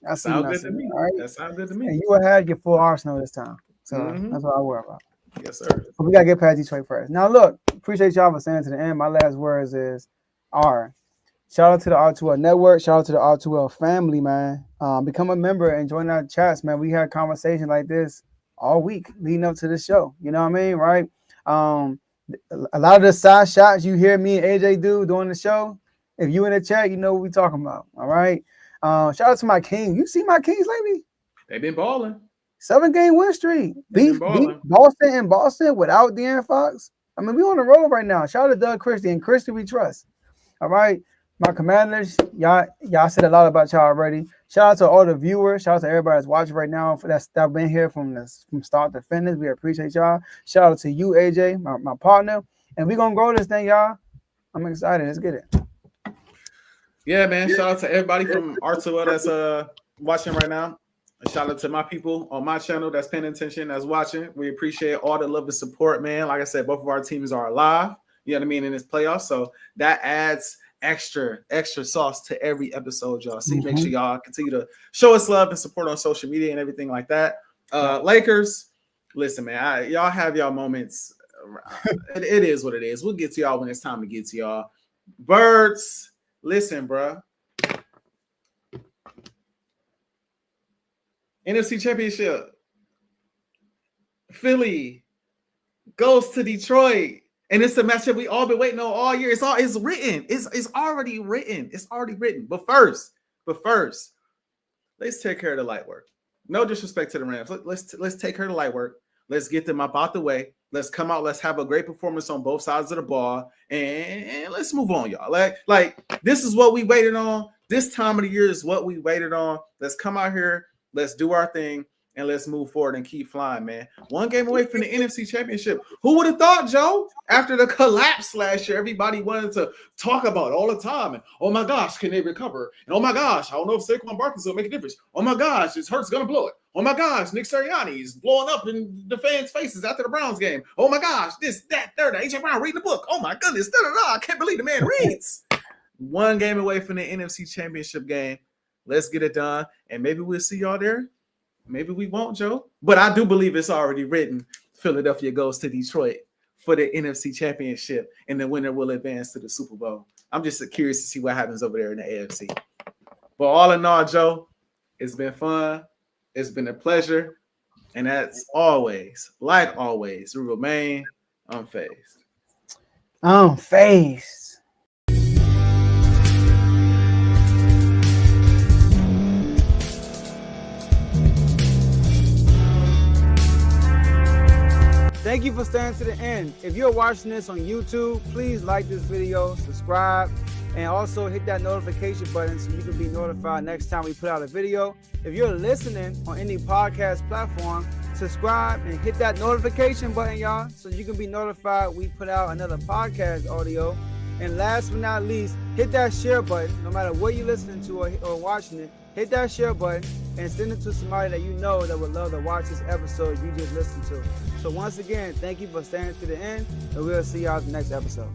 S3: That sounds good to me. All right? That sounds good to me.
S2: And you will have your full arsenal this time. So that's what I worry about.
S3: Yes, sir.
S2: But we got to get past Detroit first. Now, look, appreciate y'all for staying to the end. My last words is R. Shout out to the R2L network. Shout out to the R2L family, man. Become a member and join our chats, man. We had conversations like this all week leading up to the show. You know what I mean? Right? A lot of the side shots you hear me and AJ do during the show, if you in the chat, you know what we talking about. All right? Shout out to my Kings. You see my Kings lately?
S3: They've been balling.
S2: 7-game win streak. Beat Boston without De'Aaron Fox. I mean, we on the road right now. Shout out to Doug Christie and Christie we trust. All right. My commanders, y'all said a lot about y'all already. Shout out to all the viewers. Shout out to everybody that's watching right now that's been here from start to finish. We appreciate y'all. Shout out to you, AJ, my partner. And we're going to grow this thing, y'all. I'm excited. Let's get it.
S3: Yeah, man. Shout out to everybody from R2L that's watching right now. A shout out to my people on my channel that's paying attention, that's watching. We appreciate all the love and support, man. Like I said, both of our teams are alive, you know what I mean, in this playoff. So that adds extra sauce to every episode, y'all. See, make sure y'all continue to show us love and support on social media and everything like that. Lakers, listen, man, y'all have y'all moments. It is what it is. We'll get to y'all when it's time to get to y'all. Birds, listen, bro. NFC Championship. Philly goes to Detroit. And it's a matchup we all been waiting on all year. It's written. It's already written. It's already written. But first, let's take care of the light work. No disrespect to the Rams. Let's take care of the light work. Let's get them up out the way. Let's come out. Let's have a great performance on both sides of the ball. And let's move on, y'all. Like this is what we waited on. This time of the year is what we waited on. Let's come out here. Let's do our thing. And let's move forward and keep flying, man. One game away from the NFC Championship. Who would have thought, Joe? After the collapse last year, everybody wanted to talk about it all the time. And, oh, my gosh, can they recover? And, oh, my gosh, I don't know if Saquon Barkley's going to make a difference. Oh, my gosh, is Hurts going to blow it? Oh, my gosh, Nick Sirianni is blowing up in the fans' faces after the Browns game. Oh, my gosh, this, that, third. A.J. Brown reading the book. Oh, my goodness. I can't believe the man reads. One game away from the NFC Championship game. Let's get it done. And maybe we'll see y'all there. Maybe we won't, Joe. But I do believe it's already written. Philadelphia goes to Detroit for the NFC Championship, and the winner will advance to the Super Bowl. I'm just curious to see what happens over there in the AFC. But all in all, Joe, it's been fun. It's been a pleasure. And as always, like always, we remain unfazed.
S2: Unfazed. Thank you for staying to the end. If you're watching this on YouTube, please like this video, subscribe, and also hit that notification button so you can be notified next time we put out a video. If you're listening on any podcast platform, subscribe and hit that notification button, y'all, so you can be notified we put out another podcast audio. And last but not least, hit that share button. No matter what you're listening to or watching it, hit that share button and send it to somebody that you know that would love to watch this episode you just listened to. So once again, thank you for staying to the end, and we'll see y'all in the next episode.